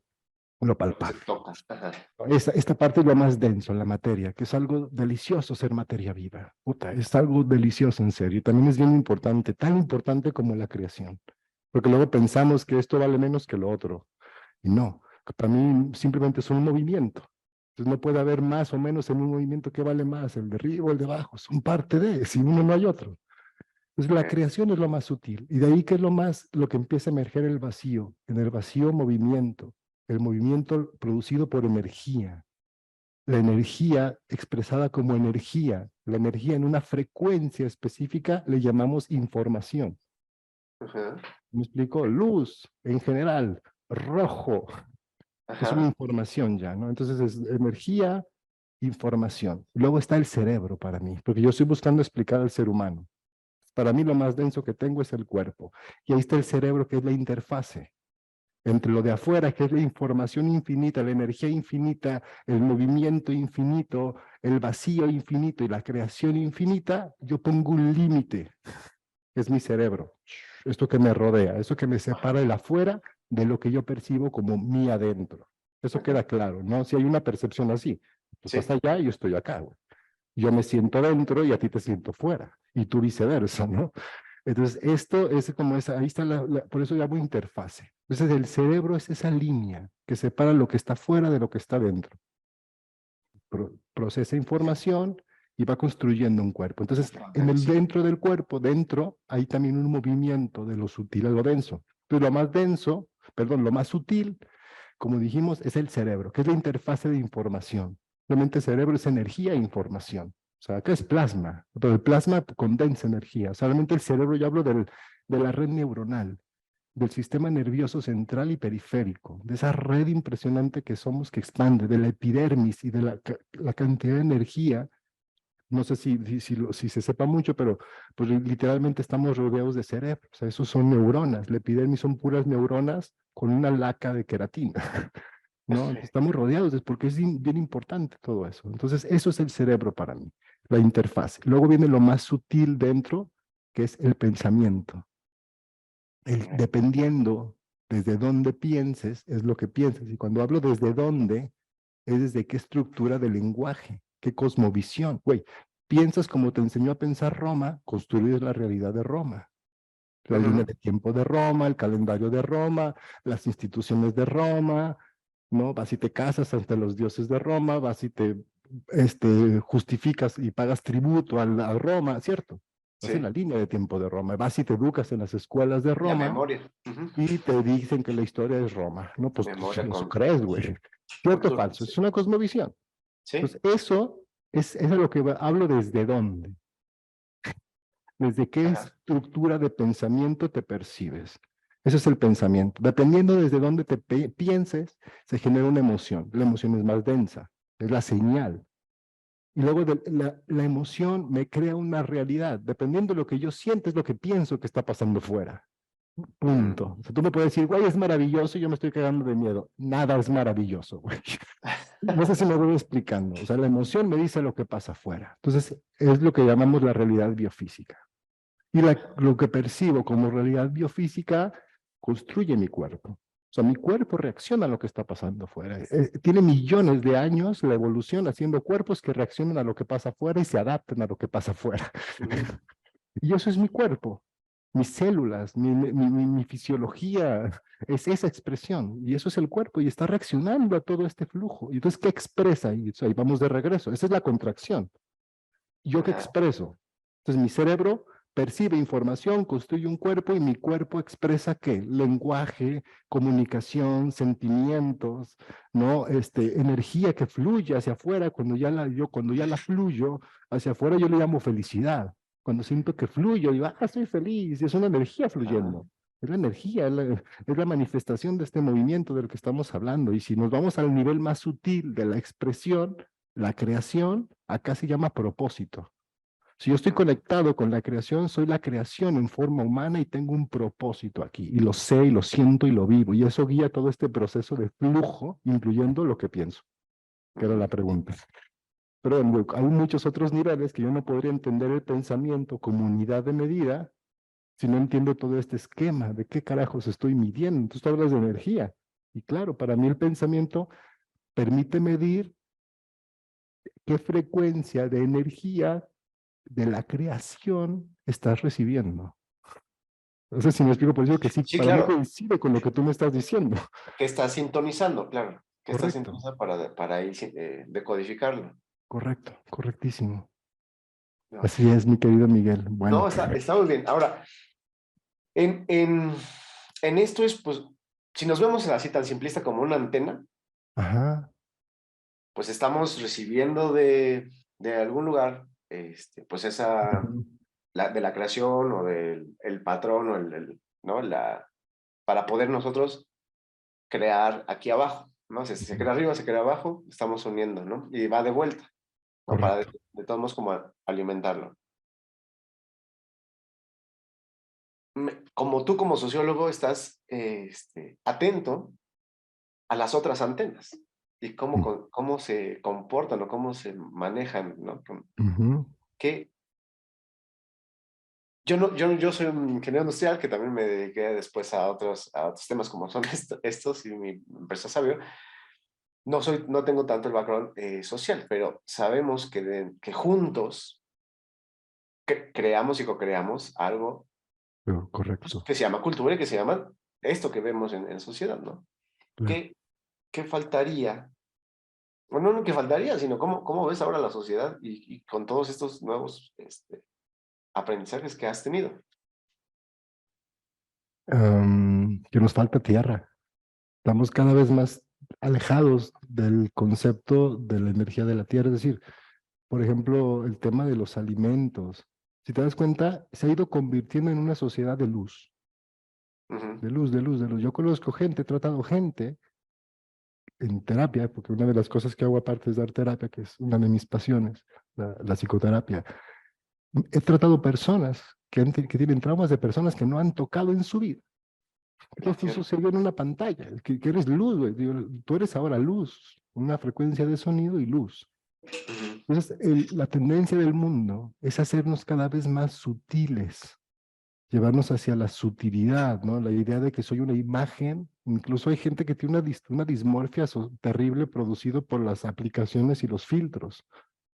lo Lo que se palpable. toca. Ajá. Esta parte es lo más denso, la materia, que es algo delicioso ser materia viva. Puta, es algo delicioso en serio. Y también es bien importante, tan importante como la creación. Porque luego pensamos que esto vale menos que lo otro. Y no, para mí simplemente es un movimiento. Entonces no puede haber más o menos en un movimiento que vale más, el de arriba o el de abajo. Son parte de, sin uno no hay otro. Entonces la Ok. creación es lo más sutil. Y de ahí que es lo que empieza a emerger el vacío. En el vacío movimiento. El movimiento producido por energía, la energía expresada como energía, la energía en una frecuencia específica le llamamos información. Ajá. ¿Me explico? Luz en general, rojo, es una Ajá. información ya, ¿no? Entonces es energía, información. Luego está el cerebro para mí, porque yo estoy buscando explicar al ser humano. Para mí lo más denso que tengo es el cuerpo. Y ahí está el cerebro, que es la interfase entre lo de afuera, que es la información infinita, la energía infinita, el movimiento infinito, el vacío infinito y la creación infinita. Yo pongo un límite, que es mi cerebro, esto que me rodea, eso que me separa Ajá. el afuera de lo que yo percibo como mi adentro. Eso Ujú. queda claro, ¿no? Si hay una percepción así, tú estás Sí. allá y yo estoy acá, güey. Yo me siento dentro y a ti te siento fuera, y tú viceversa, ¿no? Entonces, esto es como esa, ahí está por eso llamo interfase. Entonces, el cerebro es esa línea que separa lo que está fuera de lo que está dentro. Procesa información y va construyendo un cuerpo. Entonces, en el Sí. dentro del cuerpo, dentro, hay también un movimiento de lo sutil a lo denso. Entonces, lo más denso, perdón, lo más sutil, como dijimos, es el cerebro, que es la interfase de información. Realmente el cerebro es energía e información. O sea, acá es plasma, pero el plasma condensa energía. Solamente el cerebro, yo hablo de la red neuronal, del sistema nervioso central y periférico, de esa red impresionante que somos, que expande, de la epidermis y de la cantidad de energía. No sé si se sepa mucho, pero pues literalmente estamos rodeados de cerebro. O sea, esos son neuronas. La epidermis son puras neuronas con una laca de queratina. ¿No? Estamos rodeados, es porque es bien importante todo eso. Entonces, eso es el cerebro para mí, la interfaz. Luego viene lo más sutil dentro, que es el pensamiento. Dependiendo desde dónde pienses, es lo que piensas. Y cuando hablo desde dónde, es desde qué estructura de lenguaje, qué cosmovisión. Güey, piensas como te enseñó a pensar Roma, construyes la realidad de Roma. La línea Ujú. de tiempo de Roma, el calendario de Roma, las instituciones de Roma, ¿no? Vas y te casas ante los dioses de Roma, vas y te justificas y pagas tributo a Roma, ¿cierto? Vas en la Sí. línea de tiempo de Roma, vas y te educas en las escuelas de La Roma memoria. Ujú. y te dicen que la historia es Roma, ¿no? Pues Memoria eso con crees, güey. ¿Cierto o cultura. falso? Sí. Es una cosmovisión. Sí. Entonces, eso es a lo que hablo desde dónde, desde qué Ajá. estructura de pensamiento te percibes. Eso es el pensamiento. Dependiendo desde dónde te pienses, se genera una emoción. La emoción es más densa, es la señal. Y luego la emoción me crea una realidad. Dependiendo de lo que yo siento, es lo que pienso que está pasando fuera. Mm. Punto. O sea, tú me puedes decir, güey, es maravilloso y yo me estoy cagando de miedo. Nada es maravilloso, güey. No sé si me voy explicando. O sea, la emoción me dice lo que pasa afuera. Entonces, es lo que llamamos la realidad biofísica. Y lo que percibo como realidad biofísica construye mi cuerpo. O sea, mi cuerpo reacciona a lo que está pasando afuera. Tiene millones de años la evolución haciendo cuerpos que reaccionan a lo que pasa afuera y se adaptan a lo que pasa afuera. Ujú. Y eso es mi cuerpo, mis células, mi fisiología, es esa expresión. Y eso es el cuerpo y está reaccionando a todo este flujo. Y entonces, ¿qué expresa? Y ahí vamos de regreso. Esa es la contracción. ¿Yo qué Ajá. expreso? Entonces mi cerebro percibe información, construye un cuerpo y mi cuerpo expresa ¿qué? Lenguaje, comunicación, sentimientos, ¿no? Energía que fluye hacia afuera. Cuando ya la fluyo hacia afuera, yo le llamo felicidad. Cuando siento que fluyo, digo, estoy feliz, y es una energía Ajá. fluyendo. Es la energía, es la manifestación de este movimiento del que estamos hablando. Y si nos vamos al nivel más sutil de la expresión, la creación, acá se llama propósito. Si yo estoy conectado con la creación, soy la creación en forma humana y tengo un propósito aquí. Y lo sé, y lo siento, y lo vivo. Y eso guía todo este proceso de flujo, incluyendo lo que pienso, que era la pregunta. Pero bueno, hay muchos otros niveles que yo no podría entender el pensamiento como unidad de medida si no entiendo todo este esquema de qué carajos estoy midiendo. Entonces tú hablas de energía. Y claro, para mí el pensamiento permite medir qué frecuencia de energía de la creación estás recibiendo. No sé si me explico, por eso que sí, Sí, para mí claro, coincide con lo que tú me estás diciendo. que está sintonizando, claro, que está Correcto, sintonizando para ir decodificarlo. correcto, correctísimo. No, Así es, mi querido Miguel. Bueno, no, está muy bien. Ahora, en, en, en esto es, pues, si nos vemos así tan simplista como una antena, ajá, pues estamos recibiendo de algún lugar, pues esa, ujú, de la creación o del el patrón o ¿no? Para poder nosotros crear aquí abajo, ¿no? Se ujú, crea arriba, se crea abajo, estamos uniendo, ¿no? Y va de vuelta, ¿no? Para correcto. de todos modos como alimentarlo. Como tú como sociólogo estás atento a las otras antenas y Mm, cómo se comportan o cómo se manejan, ¿no? ujú, Que yo soy un ingeniero industrial que también me dediqué después a otros temas como son estos y mi empresa Sabio. No tengo tanto el background social, pero sabemos que juntos creamos y co-creamos algo pero pues, correcto. que se llama cultura y que se llama esto que vemos en sociedad, ¿no? Claro. ¿Qué, qué faltaría? Bueno, no que faltaría, sino cómo ves ahora la sociedad y con todos estos nuevos aprendizajes que has tenido. Que nos falta tierra. Estamos cada vez más alejados del concepto de la energía de la tierra. Es decir, por ejemplo, el tema de los alimentos. Si te das cuenta, se ha ido convirtiendo en una sociedad de luz, Ujú, de luz, de luz, de luz. Yo conozco gente, he tratado gente en terapia, porque una de las cosas que hago aparte es dar terapia, que es una de mis pasiones, la psicoterapia. He tratado personas que tienen traumas de personas que no han tocado en su vida. la Entonces tierra. sucedió en una pantalla, que eres luz, güey. Digo, tú eres ahora luz, una frecuencia de sonido y luz. Ujú, Entonces, la tendencia del mundo es hacernos cada vez más sutiles, llevarnos hacia la sutilidad, ¿no? La idea de que soy una imagen, incluso hay gente que tiene una dismorfia terrible producido por las aplicaciones y los filtros.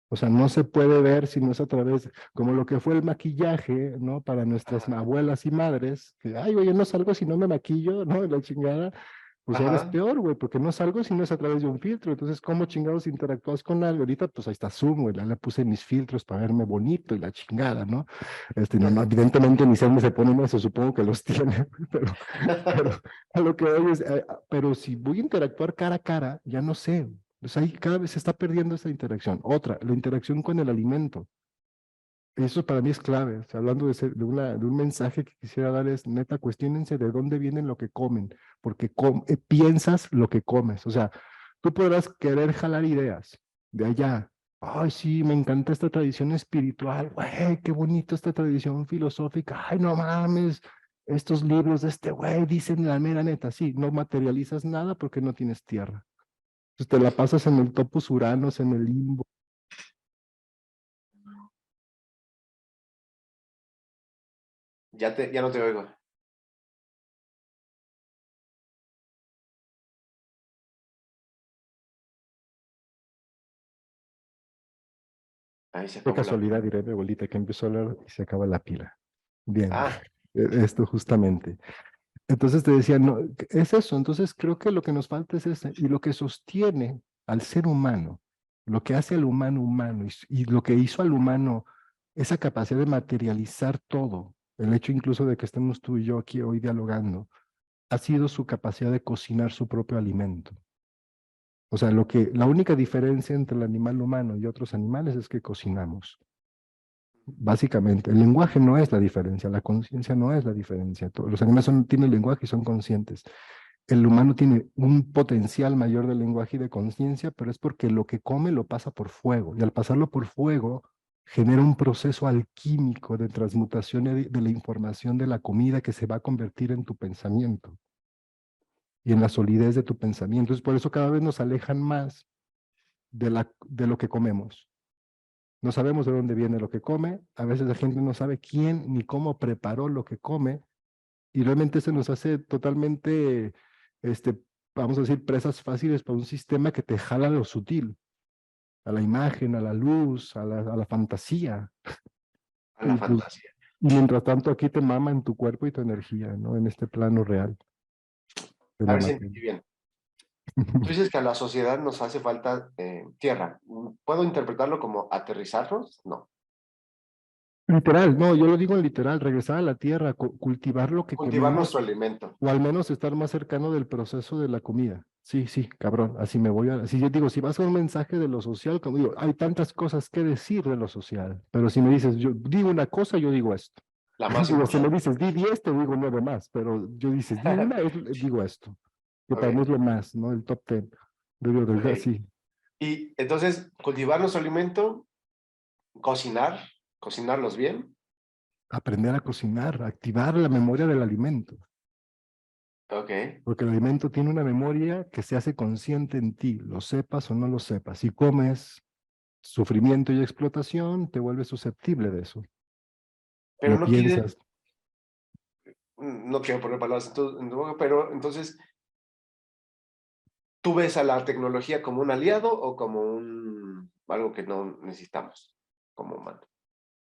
O sea, no se puede ver si no es a través, como lo que fue el maquillaje, ¿no? Para nuestras ajá, abuelas y madres, que, ay, güey, yo no salgo si no me maquillo, ¿no? La chingada. Pues ahora es ajá, peor, güey, porque no salgo si no es a través de un filtro. Entonces, ¿cómo chingados interactúas con algo? Ahorita, pues ahí está Zoom, güey, ya le puse mis filtros para verme bonito y la chingada, ¿no? No, no, evidentemente ni se se ponen eso, supongo que los tiene, pero a lo que voy es, pero si voy a interactuar cara a cara, ya no sé. O sea, ahí cada vez se está perdiendo esa interacción. Otra, la interacción con el alimento. Eso para mí es clave. O sea, hablando de un mensaje que quisiera dar es, neta, cuestionense de dónde vienen lo que comen, porque piensas lo que comes. O sea, tú podrás querer jalar ideas de allá. Ay, sí, me encanta esta tradición espiritual. Güey, qué bonito esta tradición filosófica. Ay, no mames, estos libros de este güey dicen la mera neta. Sí, no materializas nada porque no tienes tierra. Entonces te la pasas en el topos uranos, en el limbo. ya no te oigo. Ahí se Qué acabó la casualidad, pila. diré mi abuelita, que empezó a hablar y se acaba la pila. Bien, Ah, esto justamente. Entonces te decía, no, es eso. Entonces creo que lo que nos falta es eso. Y lo que sostiene al ser humano, lo que hace al humano humano y lo que hizo al humano esa capacidad de materializar todo, el hecho incluso de que estemos tú y yo aquí hoy dialogando, ha sido su capacidad de cocinar su propio alimento. O sea, la única diferencia entre el animal humano y otros animales es que cocinamos. Básicamente, el lenguaje no es la diferencia, la conciencia no es la diferencia. Los animales tienen lenguaje y son conscientes. El humano tiene un potencial mayor de lenguaje y de conciencia, pero es porque lo que come lo pasa por fuego. Y al pasarlo por fuego, genera un proceso alquímico de transmutación de la información de la comida que se va a convertir en tu pensamiento y en la solidez de tu pensamiento. Entonces, por eso cada vez nos alejan más de lo que comemos. No sabemos de dónde viene lo que come, a veces la gente no sabe quién ni cómo preparó lo que come, y realmente se nos hace totalmente, este, vamos a decir, presas fáciles para un sistema que te jala a lo sutil, a la imagen, a la luz, a la fantasía. A la Y, pues, fantasía. y mientras tanto aquí te mama en tu cuerpo y tu energía, ¿no? En este plano real de A la ver si materia. entendí bien. Tú dices que a la sociedad nos hace falta tierra. ¿Puedo interpretarlo como aterrizarnos? No. Literal, no, yo lo digo en literal, regresar a la tierra, cultivar lo que Cultivar nuestro comemos, alimento. o al menos estar más cercano del proceso de la comida. Sí, sí, cabrón, así me voy a, así yo digo, si vas a un mensaje de lo social, como digo, hay tantas cosas que decir de lo social, pero si me dices, yo digo una cosa, yo digo esto. La más Digo, si me importante. dices, di 10, te digo 9 más, pero yo dices, di una, digo esto, que para mí Ok, es lo más, ¿no? El top 10. Digo, ok. sí, Y entonces, cultivar nuestro alimento, cocinar, cocinarlos bien. aprender a cocinar, activar la memoria del alimento. Ok. Porque el alimento tiene una memoria que se hace consciente en ti, lo sepas o no lo sepas. Si comes sufrimiento y explotación, te vuelves susceptible de eso. Pero Lo no quiere, piensas. no quiero poner palabras en tu boca, pero entonces, ¿tú ves a la tecnología como un aliado o como algo que no necesitamos como humano?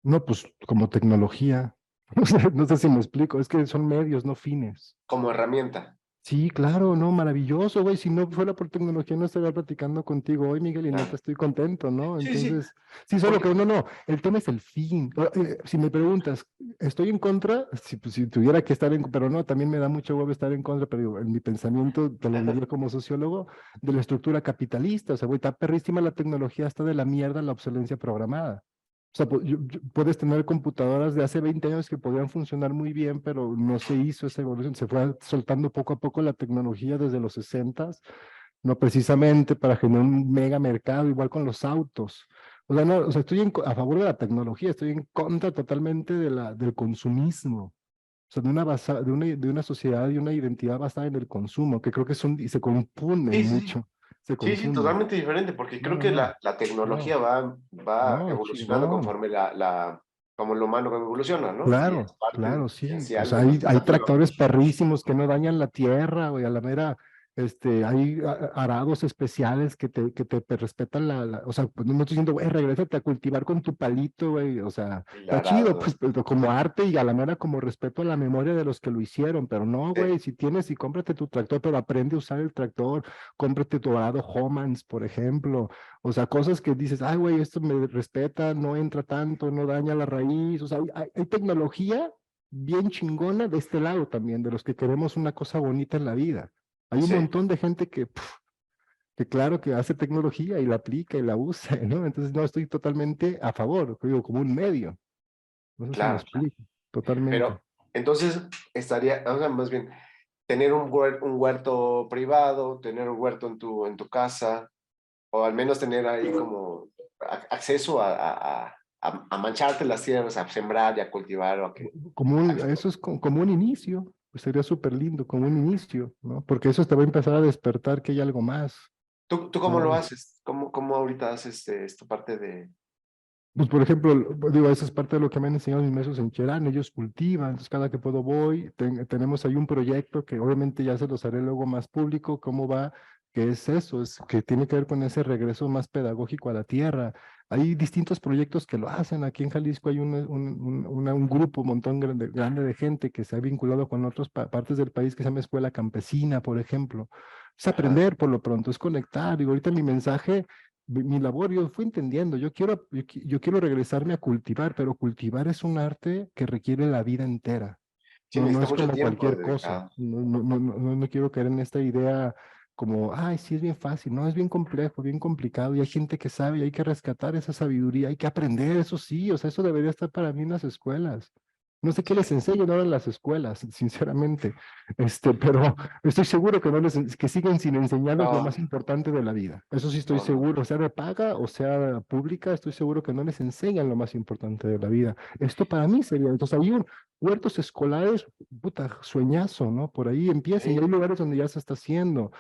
No, pues como tecnología. No sé si me explico, es que son medios, no fines. Como herramienta. Sí, claro, no, maravilloso, güey. Si no fuera por tecnología, no estaría platicando contigo hoy, Miguel, y neta Claro. estoy contento, ¿no? Sí, sí, Entonces, sí, solo porque que no, el tema es el fin. Si me preguntas, ¿estoy en contra? Si, pues, si tuviera que estar en, pero no, también me da mucho huevo estar en contra, pero digo, en mi pensamiento, te lo diría como sociólogo, de la estructura capitalista. O sea, güey, está perrísima la tecnología, está de la mierda la obsolencia programada. O sea, puedes tener computadoras de hace 20 años que podían funcionar muy bien, pero no se hizo esa evolución. Se fue soltando poco a poco la tecnología desde los 60, no precisamente para generar un mega mercado, igual con los autos. O sea, no, o sea, estoy a favor de la tecnología, estoy en contra totalmente del consumismo. O sea, de una sociedad y una identidad basada en el consumo, que creo que son, y se confunden sí, sí, sí. mucho, se Sí, sí, confunden. totalmente diferente, porque No, creo no, que no, la tecnología no, va no, evolucionando chingón. conforme como el humano evoluciona, ¿no? Y es Claro, parte claro, sí. O esencial sea, de nuestra hay natura. tractores perrísimos que no dañan la tierra, güey, a la mera, hay arados especiales que te respetan o sea, pues no estoy diciendo, güey, regrésate a cultivar con tu palito, güey, o sea, El está chido, arado. pues, pero como arte y a la mera como respeto a la memoria de los que lo hicieron, pero no, güey, si tienes y cómprate tu tractor, pero aprende a usar el tractor, cómprate tu arado Homans, por ejemplo, o sea, cosas que dices, ay, güey, esto me respeta, no entra tanto, no daña la raíz. O sea, hay tecnología bien chingona de este lado también, de los que queremos una cosa bonita en la vida. Hay un Sí, montón de gente que claro que hace tecnología y la aplica y la usa, ¿no? Entonces, no estoy totalmente a favor, digo, como un medio. No sé si me claro, claro. explico, totalmente. Pero entonces estaría, o sea, más bien, tener un huerto privado, tener un huerto en tu casa, o al menos tener ahí como acceso a mancharte las tierras, a sembrar y a cultivar o Eso es como un inicio, pues sería súper lindo, como un inicio, ¿no? Porque eso te va a empezar a despertar que hay algo más. ¿Tú cómo lo ¿Sabes? haces? ¿Cómo ahorita haces esta parte de... Pues por ejemplo, digo, eso es parte de lo que me han enseñado mis maestros en Cherán, ellos cultivan, entonces cada que puedo voy, tenemos ahí un proyecto que obviamente ya se los haré luego más público, cómo va, que es eso, es que tiene que ver con ese regreso más pedagógico a la tierra. Hay distintos proyectos que lo hacen, aquí en Jalisco hay un grupo, un montón grande de gente que se ha vinculado con otras partes del país que se llama Escuela Campesina, por ejemplo. Es Ajá, aprender por lo pronto, es conectar, digo, ahorita mi mensaje mi labor, yo fui entendiendo, yo quiero regresarme a cultivar, pero cultivar es un arte que requiere la vida entera. sí, No, no necesita es mucho como tiempo cualquier cosa. dedicado. No quiero caer en esta idea como, ay, sí es bien fácil. No, es bien complejo, bien complicado. Y hay gente que sabe y hay que rescatar esa sabiduría, hay que aprender, eso sí, o sea, eso debería estar para mí en las escuelas. No sé qué les enseñan ahora en las escuelas, sinceramente, pero estoy seguro que, no les, que siguen sin enseñarnos lo No, más importante de la vida. Eso sí estoy no, no. seguro, sea de paga o sea pública, estoy seguro que no les enseñan lo más importante de la vida. Esto para mí sería, entonces hay huertos escolares, puta, sueñazo, ¿no? Por ahí empiecen, y hay Sí, lugares donde ya se está haciendo,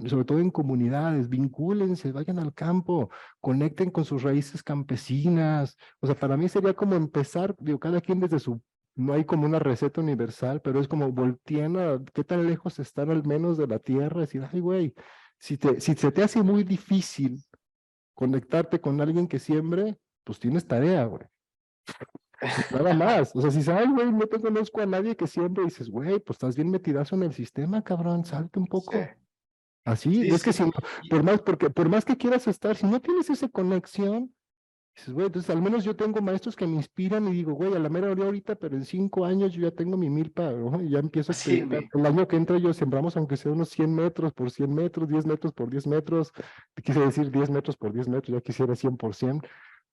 sobre todo en comunidades, vincúlense, vayan al campo, conecten con sus raíces campesinas. O sea, para mí sería como empezar, digo, cada quien desde su, no hay como una receta universal, pero es como volteen a qué tan lejos están al menos de la tierra, decir, ay, güey, si se te hace muy difícil conectarte con alguien que siembre, pues tienes tarea, güey. Nada más. O sea, si sabes, güey, no te conozco a nadie que siembre, dices, güey, pues estás bien metidazo en el sistema, cabrón, salte un sí, poco. Así, sí, es que sí. si no, por más, porque por más que quieras estar, si no tienes esa conexión, dices, güey, entonces al menos yo tengo maestros que me inspiran y digo, güey, a la mera hora ahorita, pero en 5 años yo ya tengo mi milpa, ¿no? Y ya empiezo a Sí, experimentar. El año que entra yo sembramos aunque sea unos 100 metros por 100 metros, 10 metros por 10 metros, te quise decir 10 metros por 10 metros, ya quisiera 100%,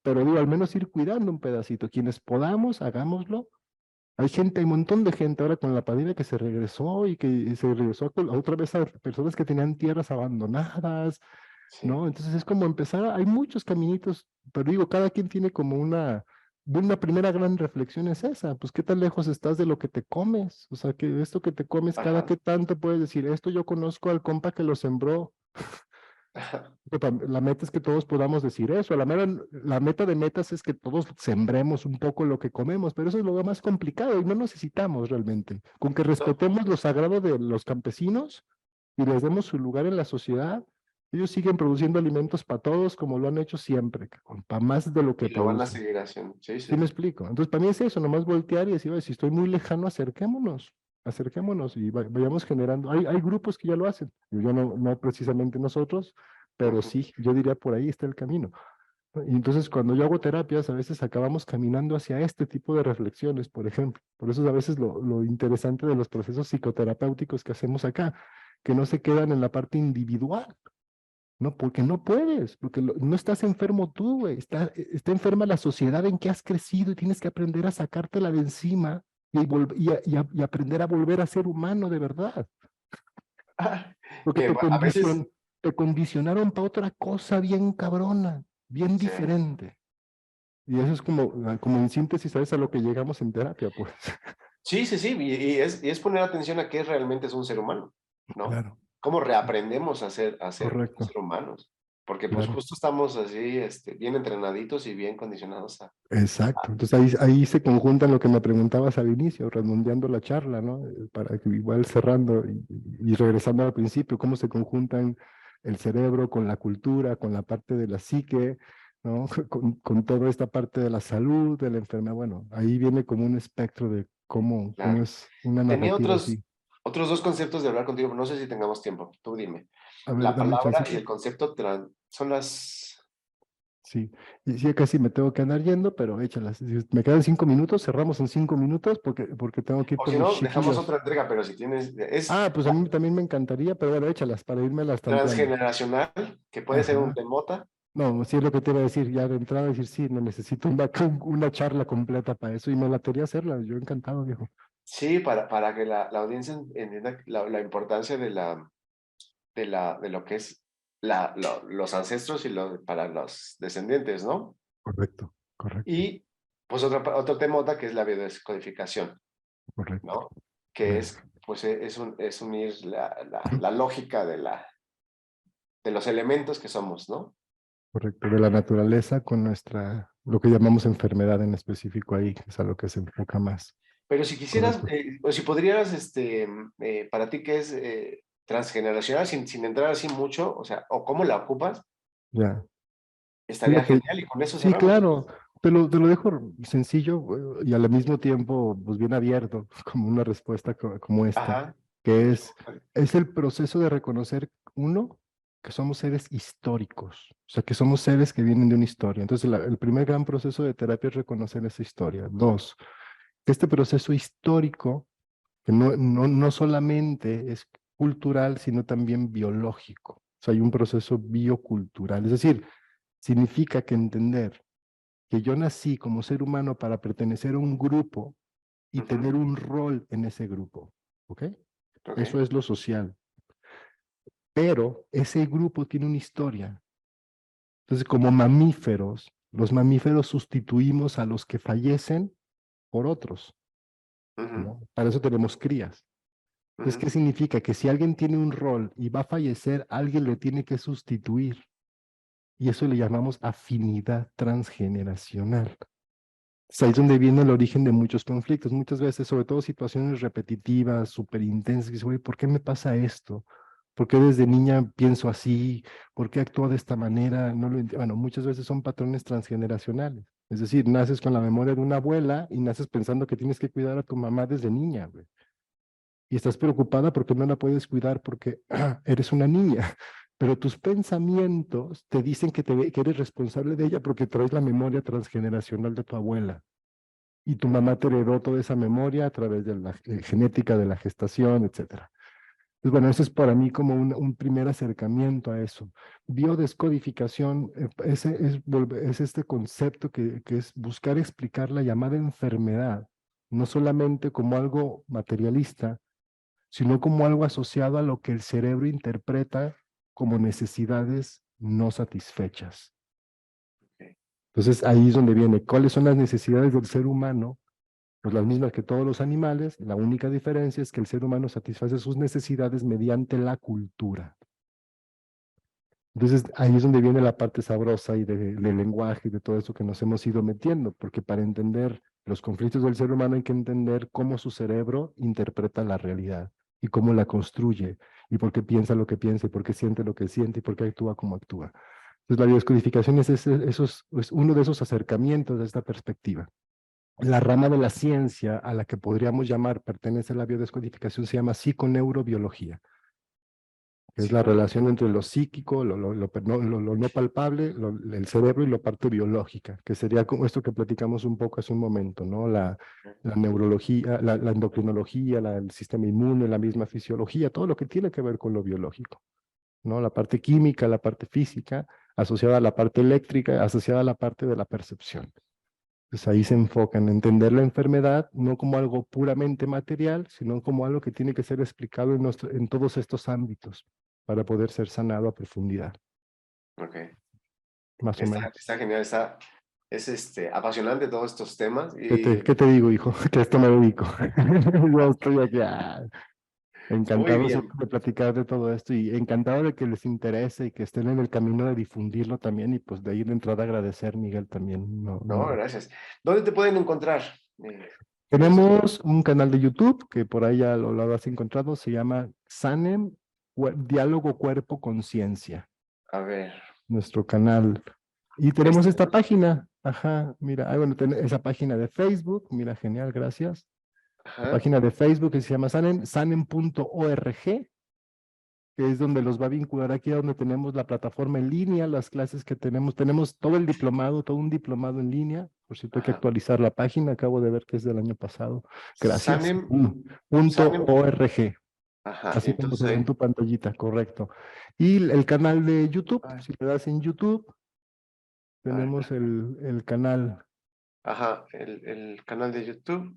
pero digo, al menos ir cuidando un pedacito. Quienes podamos, hagámoslo. Hay gente, hay un montón de gente ahora con la pandemia que se regresó y que se regresó a otra vez a personas que tenían tierras abandonadas, sí. ¿no? Entonces es como empezar, hay muchos caminitos, pero digo, cada quien tiene como una primera gran reflexión es esa, pues qué tan lejos estás de lo que te comes, o sea, que esto que te comes, cada Ajá. qué tanto puedes decir, esto yo conozco al compa que lo sembró. Ajá. La meta es que todos podamos decir eso, la meta de metas es que todos sembremos un poco lo que comemos, pero eso es lo más complicado y no necesitamos realmente. Con que No, respetemos lo sagrado de los campesinos y les demos su lugar en la sociedad, ellos siguen produciendo alimentos para todos como lo han hecho siempre, para más de lo que y lo van a producen. seguir haciendo. Sí, ¿Sí me sí. explico? Entonces, para mí es eso, nomás voltear y decir, "Oye, si estoy muy lejano, acerquémonos y vayamos generando. Hay grupos que ya lo hacen, yo no, no precisamente nosotros, pero Ujú. sí, yo diría por ahí está el camino. Y entonces, cuando yo hago terapias, a veces acabamos caminando hacia este tipo de reflexiones, por ejemplo. Por eso es a veces lo interesante de los procesos psicoterapéuticos que hacemos acá, que no se quedan en la parte individual, ¿no? Porque no puedes, porque no estás enfermo tú, güey, está enferma la sociedad en que has crecido y tienes que aprender a sacártela de encima y aprender a volver a ser humano de verdad, porque A veces, te condicionaron para otra cosa bien cabrona, bien sí. diferente. Y eso es como en síntesis, ¿sabes? A lo que llegamos en terapia, pues. Sí, sí, sí, y es poner atención a qué realmente es un ser humano, ¿no? Claro, Cómo reaprendemos a correcto, ser humanos, porque pues claro. justo estamos así, bien entrenaditos y bien condicionados Exacto. Entonces ahí se conjuntan lo que me preguntabas al inicio, redondeando la charla, ¿no? Para que igual cerrando y regresando al principio, cómo se conjuntan el cerebro con la cultura, con la parte de la psique, ¿no? Con toda esta parte de la salud, de la enfermedad. Bueno, ahí viene como un espectro de cómo claro. es una Tenía narrativa así. otros dos conceptos de hablar contigo, pero no sé si tengamos tiempo, tú dime. A ver, La dame palabra y chancita. el concepto son las... Sí, y sí, casi me tengo que andar yendo, pero échalas. Si me quedan 5 minutos, cerramos en 5 minutos porque tengo que ir O por si mis no, dejamos chiquillos. otra entrega, pero si tienes... Es Ah, pues a mí también me encantaría, pero bueno, échalas para irme las tanteando. transgeneracional, que puede ser un Ajá. temota. No, sí es lo que te iba a decir, ya de entrada decir, sí, no necesito una charla completa para eso y me latería hacerla, yo encantado, viejo. Sí, para que la audiencia entienda la importancia de lo que es los ancestros y para los descendientes, ¿no? Correcto, correcto, Y pues otro temota que es la biodescodificación, correcto. ¿no? Que Bueno, es, pues, es unir la lógica de los elementos que somos, ¿no? correcto. De la naturaleza con lo que llamamos enfermedad en específico ahí, que es a lo que se enfoca más. Pero si quisieras, Correcto. o si podrías, para ti que es transgeneracional, sin entrar así mucho, o sea, o cómo la ocupas, Ya. estaría Fíjate, genial y con eso sí, cerramos. claro, te lo dejo sencillo y al mismo tiempo, pues bien abierto, como una respuesta como esta, Ajá. que es el proceso de reconocer, uno, que somos seres históricos, o sea, que somos seres que vienen de una historia. Entonces, el primer gran proceso de terapia es reconocer esa historia. Dos, que este proceso histórico, que no solamente es cultural, sino también biológico. O sea, hay un proceso biocultural, es decir, significa que entender que yo nací como ser humano para pertenecer a un grupo y tener un rol en ese grupo, ¿ok? Ok. Eso es lo social. Pero ese grupo tiene una historia. Entonces, como mamíferos, los mamíferos sustituimos a los que fallecen por otros, Ujú, ¿no? Para eso tenemos crías. Entonces, ujú. ¿qué significa? Que si alguien tiene un rol y va a fallecer, alguien le tiene que sustituir. Y eso le llamamos afinidad transgeneracional. Entonces, ahí es donde viene el origen de muchos conflictos. Muchas veces, sobre todo situaciones repetitivas, súper intensas, que dice, "Oye, ¿por qué me pasa esto? ¿Por qué desde niña pienso así? ¿Por qué actúo de esta manera? No lo Bueno, muchas veces son patrones transgeneracionales. Es decir, naces con la memoria de una abuela y naces pensando que tienes que cuidar a tu mamá desde niña, güey. Y estás preocupada porque no la puedes cuidar porque eres una niña, pero tus pensamientos te dicen que eres responsable de ella porque traes la memoria transgeneracional de tu abuela. Y tu mamá te heredó toda esa memoria a través de la genética de la gestación, etcétera. Pues bueno, eso es para mí como un primer acercamiento a eso. Biodescodificación, es este concepto que es buscar explicar la llamada enfermedad, no solamente como algo materialista, sino como algo asociado a lo que el cerebro interpreta como necesidades no satisfechas. Ok. Entonces ahí es donde viene, ¿cuáles son las necesidades del ser humano? Pues las mismas que todos los animales, la única diferencia es que el ser humano satisface sus necesidades mediante la cultura. Entonces ahí es donde viene la parte sabrosa y del lenguaje y de todo eso que nos hemos ido metiendo, porque para entender los conflictos del ser humano hay que entender cómo su cerebro interpreta la realidad y cómo la construye y por qué piensa lo que piensa y por qué siente lo que siente y por qué actúa como actúa. Entonces la biodescodificación es uno de esos acercamientos de esta perspectiva. La rama de la ciencia a la que podríamos llamar pertenece a la biodescodificación se llama psiconeurobiología, que es Sí, la con relación entre lo psíquico, lo no palpable, el cerebro y la parte biológica, que sería como esto que platicamos un poco hace un momento, ¿no? La neurología, la endocrinología, el sistema inmune, la misma fisiología, todo lo que tiene que ver con lo biológico, ¿no? La parte química, la parte física, asociada a la parte eléctrica, asociada a la parte de la percepción. Pues ahí se enfoca en entender la enfermedad no como algo puramente material, sino como algo que tiene que ser explicado en todos estos ámbitos para poder ser sanado a profundidad, Ok. más o menos. Está genial, es apasionante todos estos temas ¿Qué te digo, hijo? Que a esto me dedico. Yo estoy aquí, muy encantado siempre bien. de platicar de todo esto y encantado de que les interese y que estén en el camino de difundirlo también y pues de ahí de entrada agradecer, Miguel, también. No, No, no. gracias. ¿Dónde te pueden encontrar? Miguel Soto? Tenemos un canal de YouTube que por ahí ya lo habrás encontrado, se llama Sanem Diálogo Cuerpo Conciencia, A ver, nuestro canal. Y tenemos este, esta página, ajá, mira, bueno, esa página de Facebook, mira, genial, gracias. La ajá, página de Facebook que se llama sanem.org, que es donde los va a vincular aquí, a donde tenemos la plataforma en línea, las clases que tenemos todo el diplomado, todo un diplomado en línea. Por cierto, hay que ajá. actualizar la página, acabo de ver que es del año pasado. Gracias. Sanem, Punto Sanem, .org, ajá, y así como entonces se ve en ahí, tu pantallita, correcto. Y el canal de YouTube, ay, si le das en YouTube, a ver, tenemos el canal. ajá, el canal de YouTube,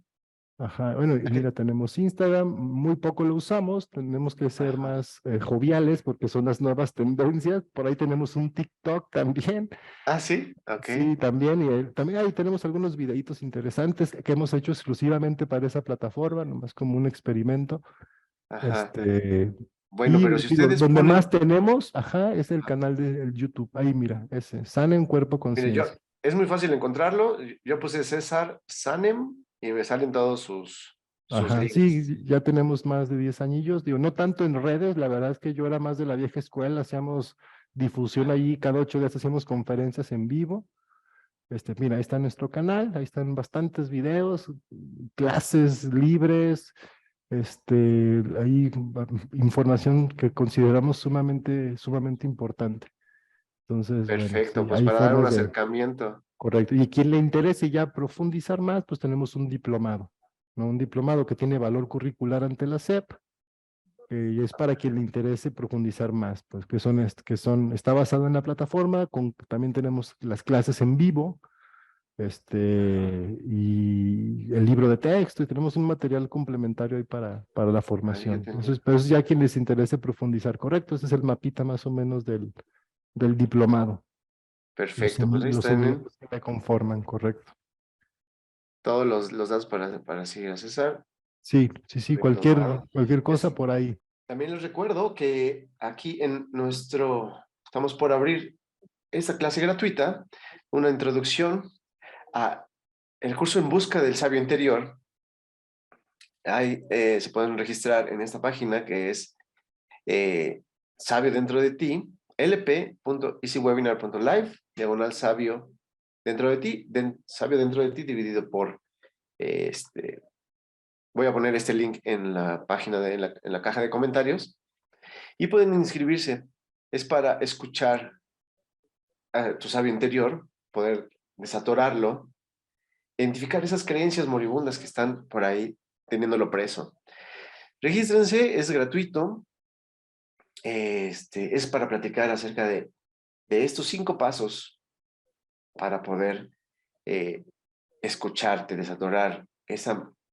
Ajá, bueno, y mira, tenemos Instagram, muy poco lo usamos, tenemos que ser ajá. más joviales porque son las nuevas tendencias. Por ahí tenemos un TikTok también. Ah, sí, ok, Sí, también, y también ahí tenemos algunos videitos interesantes que hemos hecho exclusivamente para esa plataforma, nomás como un experimento. ajá. Este, Bueno, y pero les si digo, ustedes donde más ponen, tenemos, ajá, es el canal de YouTube. Ahí mira, ese, Sana en Cuerpo mire, yo, Conciencia. es muy fácil encontrarlo, yo puse César Sanem y me salen todos sus Ajá, links. sí, ya tenemos más de 10 añillos, digo, no tanto en redes, la verdad es que yo era más de la vieja escuela, hacíamos difusión allí, cada 8 días hacíamos conferencias en vivo. Mira, ahí está nuestro canal, ahí están bastantes videos, clases libres, ahí información que consideramos sumamente importante. Entonces, bueno, Perfecto, sí, pues hay para dar un formas de, acercamiento. correcto. Y quien le interese ya profundizar más, pues tenemos un diplomado, ¿no? Un diplomado que tiene valor curricular ante la SEP, y es para quien le interese profundizar más, pues está basado en la plataforma, también tenemos las clases en vivo, y el libro de texto, y tenemos un material complementario ahí para la Ahí ya formación. tengo. Entonces, pues ya quien les interese profundizar, correcto, ese es el mapita más o menos del diplomado, Perfecto, pues ahí los están seminarios que le conforman, correcto. todos los datos para seguir a César. Sí, sí, sí, Diplomado. cualquier cosa Es, por ahí. también les recuerdo que aquí estamos por abrir esta clase gratuita, una introducción a el curso En Busca del Sabio Interior. Ahí se pueden registrar en esta página que es Sabio Dentro de Ti, lp.easywebinar.live, diagonal sabio dentro de ti, sabio dentro de ti dividido por, voy a poner este link en la página, en la caja de comentarios, y pueden inscribirse. Es para escuchar a tu sabio interior, poder desatorarlo, identificar esas creencias moribundas que están por ahí teniéndolo preso. Regístrense, es gratuito, es para platicar acerca de estos 5 pasos para poder eh, escucharte, desatorar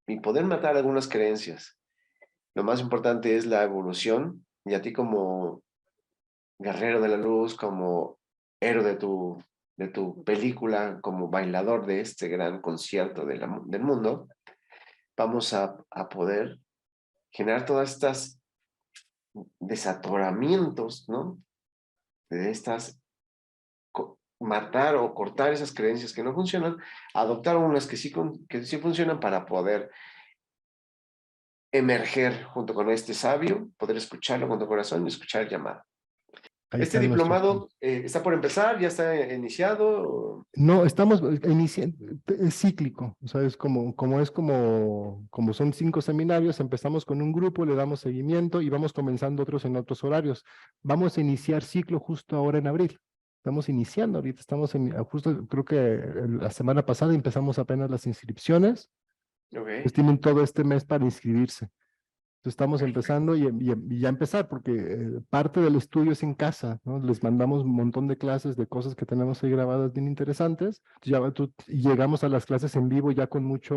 y poder matar algunas creencias. Lo más importante es la evolución, y a ti como guerrero de la luz, como héroe de tu película, como bailador de este gran concierto del mundo, vamos a poder generar todas estas desatoramientos, ¿no? De estas, matar o cortar esas creencias que no funcionan, adoptar unas que sí funcionan para poder emerger junto con este sabio, poder escucharlo con tu corazón y escuchar el llamado. Ahí Este están nuestros. diplomado está por empezar, ya está iniciado. No, estamos iniciando, es cíclico, o sea, es como son 5 seminarios, empezamos con un grupo, le damos seguimiento y vamos comenzando otros en otros horarios. Vamos a iniciar ciclo justo ahora en abril. Estamos iniciando ahorita, justo creo que la semana pasada empezamos apenas las inscripciones, pues Ok, tienen todo este mes para inscribirse. Entonces estamos perfecto. empezando y ya empezar, porque parte del estudio es en casa, ¿no? Les mandamos un montón de clases, de cosas que tenemos ahí grabadas bien interesantes. Y llegamos a las clases en vivo ya con mucha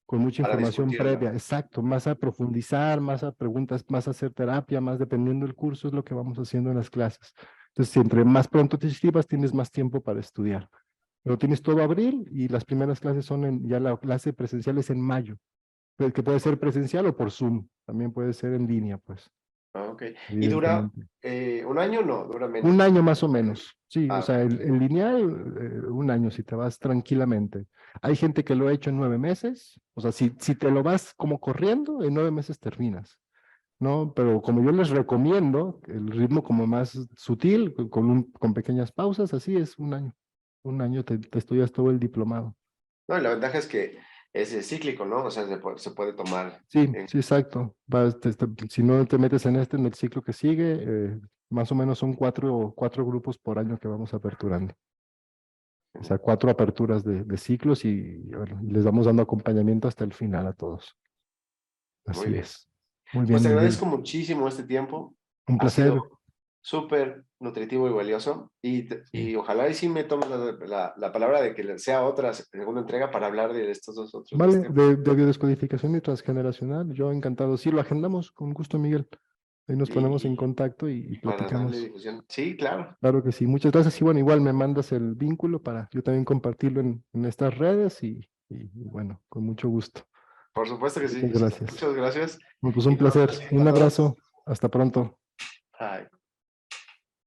Para información discutirlo. previa, exacto, más a profundizar, más a preguntas, más a hacer terapia, más dependiendo del curso, es lo que vamos haciendo en las clases. Entonces, si entre más pronto te inscribas, tienes más tiempo para estudiar. Pero tienes todo abril y las primeras clases ya la clase presencial es en mayo, que puede ser presencial o por Zoom, también puede ser en línea, pues, Ok. ¿Y dura evidentemente. un año? No, dura Un menos. año más o menos, sí, o Ah, sea, ok. en lineal, un año si te vas tranquilamente. Hay gente que lo ha hecho en 9 meses, o sea, si te lo vas como corriendo, en 9 meses terminas, ¿no? Pero como yo les recomiendo, el ritmo como más sutil, con pequeñas pausas, así es un año. Un año te estudias todo el diplomado. No, y la ventaja es que es cíclico, ¿no? O sea, se puede tomar Sí, en... sí, exacto. Si no te metes en el ciclo que sigue, más o menos son cuatro grupos por año que vamos aperturando. O sea, 4 aperturas de ciclos y, bueno, les vamos dando acompañamiento hasta el final a todos. Muy Así bien. es. Muy Pues bien, te Miguel. agradezco muchísimo este tiempo. Un Ha sido placer. súper nutritivo y valioso. Sí. Y ojalá y sí me tomes la palabra de que sea otra segunda entrega para hablar de estos dos otros dos Vale, temas. de biodescodificación y transgeneracional. Yo encantado. Sí, lo agendamos con gusto, Miguel. Ahí nos ponemos en Y contacto y para darle platicamos. difusión. Sí, claro. Claro que sí. Muchas gracias. Y bueno, igual me mandas el vínculo para yo también compartirlo en estas redes y bueno, con mucho gusto. Por supuesto que sí, Muchas César. gracias. Muchas gracias. Bueno, pues Y un todo placer. éxito Un a todos. abrazo. Hasta pronto. Bye.